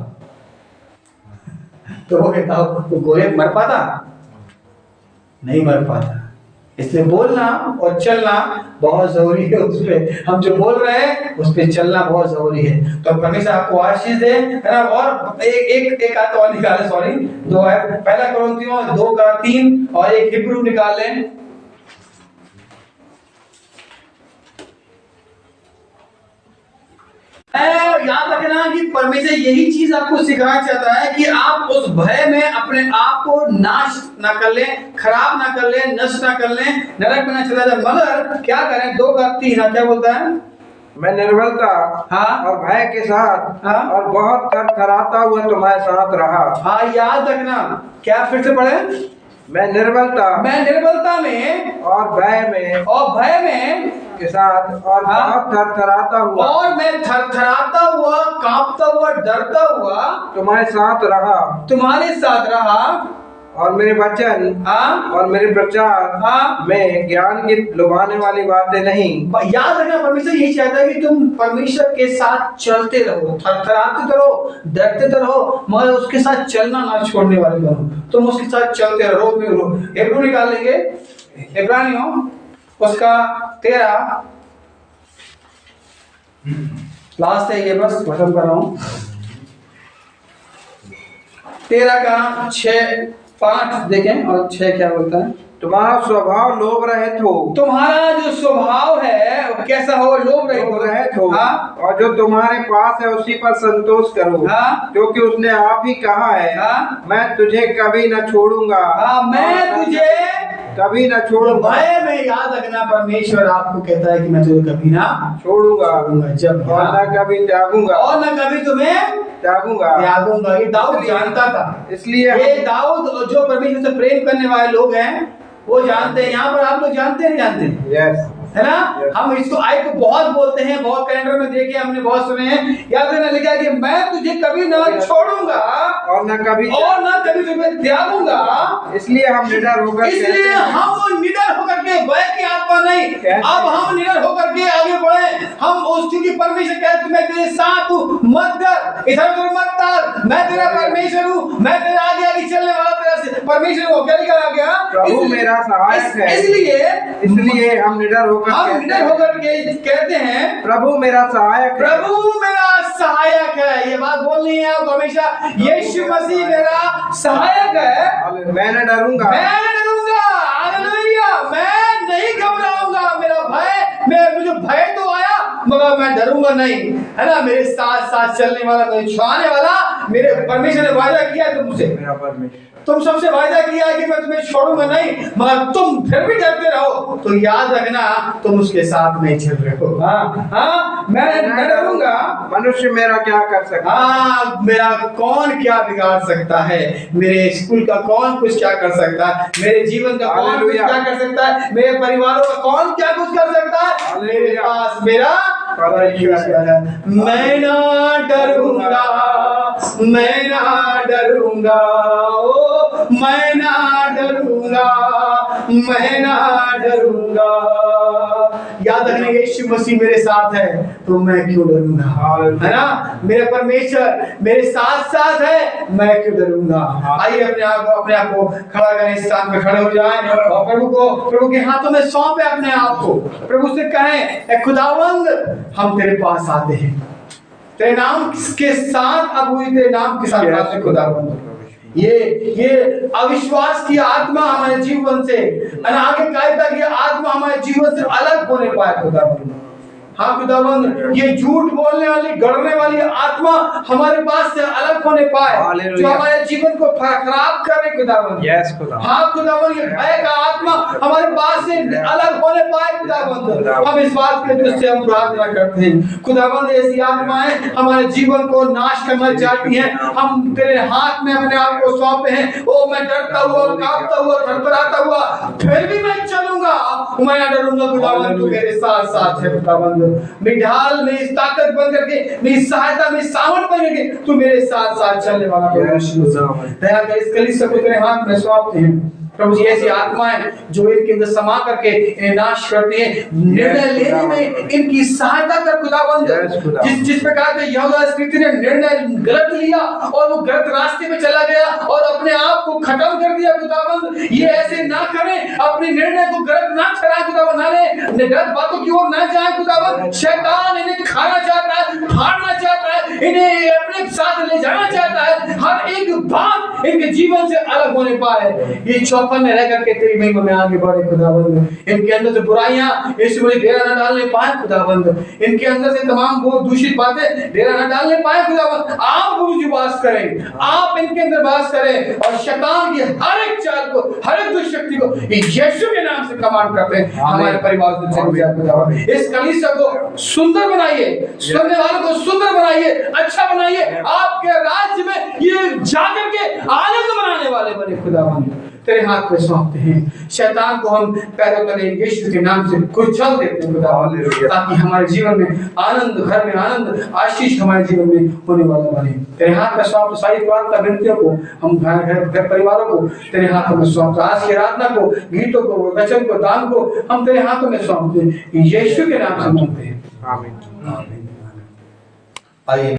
तो वो कहता वो गोले मर पाता? नहीं मर पाता। इसलिए बोलना और चलना बहुत जरूरी है। उस पे हम जो बोल रहे हैं उस पे चलना बहुत जरूरी है। तो परमेश्वर आपको आशीष दे, है ना। और एक आयत और निकाले, सॉरी 2 है, पहला कोरिन्थियों 2:3 और एक हिब्रू निकाल लें। याद रखना कि परमेश्वर यही चीज आपको सिखाना चाहता है कि आप उस भय में अपने आप को नाश ना कर लें, खराब ना कर लें, नष्ट ना कर लें, नरक में ना चला जाए। मगर क्या करें? 2:3 क्या बोलता है? मैं निर्बलता और भय के साथ और बहुत थरथराता हुआ तुम्हारे साथ रहा। हाँ, याद रखना। क्या फिर से पढ़े? मैं निर्बलता में और भय में के साथ और बहुत थरथराता हुआ, और मैं थरथराता हुआ, कांपता हुआ, डरता हुआ तुम्हारे साथ रहा। और मेरे वचन और मेरे प्रचार में ज्ञान की लुभाने वाली बातें नहीं। याद रखना, परमेश्वर यही चाहता है कि तुम परमेश्वर के साथ चलते रहो, थरथराते तो रहो, डरते तो रहो, मगर उसके साथ चलना ना छोड़ने वाले बनो। तुम उसके साथ चलते रहो। हेब्रू निकाल लेंगे, इब्रानियों उसका 13, लास्ट है ये, बस खत्म कर रहा हूं। 13 का 6-5 देखें और 6 क्या बोलता है। तुम्हारा स्वभाव लोभ रहित हो। तुम्हारा जो स्वभाव है वो कैसा हो? लोभ रहित हो। और जो तुम्हारे पास है उसी पर संतोष करो, क्योंकि उसने आप ही कहा है, मैं तुझे कभी न छोड़ूंगा। मैं तुझे कभी न छोड़ूंगा। भय में याद रखना, परमेश्वर आपको कहता है कि मैं तुझे कभी ना छोड़ूंगा, जब और न कभी त्यागूंगा, और न कभी तुम्हें त्यागूंगा। ये दाऊद जानता था। इसलिए ये दाऊद, जो परमेश्वर से प्रेम करने वाले लोग हैं वो जानते हैं। यहाँ पर आप लोग जानते हैं, जानते हैं यस, है ना। हम इसको आई को बहुत बोलते हैं, बहुत कैलेंडर में देखे, हमने बहुत सुने हैं। याद रखना, लिखा है कि मैं तुझे कभी ना छोड़ूंगा और न कभी तुम्हें त्यागूंगा। इसलिए हम निडर होकर के भय की आत्मा नहीं, अब हम निडर होकर के आगे बढ़े। हम उस, क्योंकि परमेश्वर कहते मैं तेरे साथ हूँ, मत डर, इधर उधर मत तार, मैं तेरा परमेश्वर हूँ, मैं तेरे आगे आगे चलने वाला तेरा परमेश्वर हूँ। क्या लिखा आ गया? प्रभु मेरा सहायक है। इसलिए हम निडर होकर के कहते हैं प्रभु मेरा सहायक है। प्रभु मेरा सहायक है। ये बात बोलनी है आपको हमेशा, यीशु मसीह मेरा सहायक है। मैं न डरूंगा, हालेलुया, मैं नहीं घबराऊंगा। मेरा भय, मुझे भय तो आया मगर मैं डरूंगा नहीं, है ना। मेरे साथ साथ चलने वाला, मेरे छुआने वाला, मेरे परमेश्वर ने वादा किया है तुमसे, मेरा परमेश्वर तुम सबसे वादा किया है कि मैं तुम्हें छोड़ूंगा नहीं, मगर तुम फिर भी डरते रहो तो याद रखना तुम उसके साथ नहीं चल रहे हो। मैं न डरूंगा। मनुष्य मेरा क्या कर सकता है? मेरा कौन क्या बिगाड़ सकता है? मेरे स्कूल का कौन कुछ क्या कर सकता है? मेरे जीवन का कौन कुछ क्या कर सकता है? मेरे परिवारों का कौन क्या कुछ कर सकता है? मेरे पास मेरा परमेश्वर है। मैं ना डरूंगा, मैं ना डरूंगा, मैं ना डरूंगा, मैं ना डरूंगा। याद रखना, यीशु मसीह मेरे साथ है तो मैं क्यों डरूंगा, है ना। मेरा परमेश्वर मेरे साथ साथ है, मैं क्यों डरूंगा। आइए अपने आप को खड़ा करें, इस स्थान पे खड़े हो जाएं और प्रभु के हाथों में सौंपे अपने आप को। प्रभु से कहें, खुदावंद हम तेरे पास आते हैं, तेरे नाम के साथ, अब हुई तेरे नाम के साथ आते हैं खुदावंद। ये अविश्वास की आत्मा हमारे जीवन से, अनाज्ञाकारिता की आत्मा हमारे जीवन से अलग होने पाए खुदावंद। हाँ खुदावंद, ये झूठ बोलने वाली, गढ़ने वाली आत्मा हमारे पास से अलग होने पाए, जो हमारे जीवन को खराब करे खुदावंद। यस खुदा। हाँ खुदावंद, ये भय का आत्मा हमारे पास से अलग होने पाए खुदावंद। हम इस बात के दृष्टि से हम प्रार्थना करते हैं खुदावंद, ऐसी आत्माएं हमारे जीवन को नाश करना चाहती हैं, हम तेरे हाथ में अपने आप को सौंपे हैं। ओ मैं डरता हुआ, कांपता हुआ, थरथराता हुआ, फिर भी मैं चलूंगा, मैं न डरूंगा खुदावंद, तू मेरे साथ साथ है खुदावंद। मेरी ढाल, मेरी ताकत बन करके, मेरी सहायता, मेरी सामर्थ बन करके तू मेरे साथ साथ चलने वाला दया कर। इस कलीसिया को तेरे हाथ में सौंपते हैं प्रभु जी। ऐसी आत्माएं जो इनके अंदर समा करके इन्हें नाश करती हैं, निर्णय लेने में इनकी सहायता कर खुदावंद। जिस प्रकार से यहूदा इस्करियोती ने निर्णय गलत लिया और वो गलत रास्ते पे चला गया और अपने आप को खत्म कर दिया खुदावंद, ये ऐसे ना करें, अपने निर्णय को गलत ना ठहराएं खुदावंद, ना गलत बातों की ओर ना जाएं खुदावंद। शैतान इन्हें खाना चाहता है, फाड़ना चाहता है, इन्हें अपने साथ ले जाना चाहता है, हर एक बात इनके जीवन से अलग होने पाए, ये चौपन में रह करके तेरी महिमा में आगे बढ़े खुदावंद। इनके अंदर से बुराइयां यीशु मुझे डेरा न डालने पाए खुदावंद, इनके अंदर से तमाम वो दूषित बातें डेरा न डालने पाए खुदावंद। आप प्रभु जी वास करें, आप इनके अंदर वास करें और शैतान की हर एक चाल को, हर एक दुष्ट शक्ति को यीशु के नाम से कमांड करते हैं हमारे परिवार से चल जाए खुदावंद। इस कलीसिया को सुंदर बनाइए, सुनने वालों को सुंदर बनाइए, अच्छा बनाइए, आपके राज्य में ये जाकर के आनंद मनाने वाले बने खुदावंद। तेरे हाथ में सौंपते हैं। शैतान को हम पैरों तले यीशु के नाम से कुचल देते हैं खुदा, ताकि हमारे जीवन में आनंद, घर में आनंद, आशीष हमारे जीवन में होने वाला बने। तेरे हाथ में सौंप सारी प्रार्थना विनतियों को, हम घर परिवारों को तेरे हाथों में सौंप, आज की आराधना को, गीतों को, वचन को, दान को हम तेरे हाथों में सौंपते हैं। यीशु के नाम से मांगते हैं, आमीन। आइए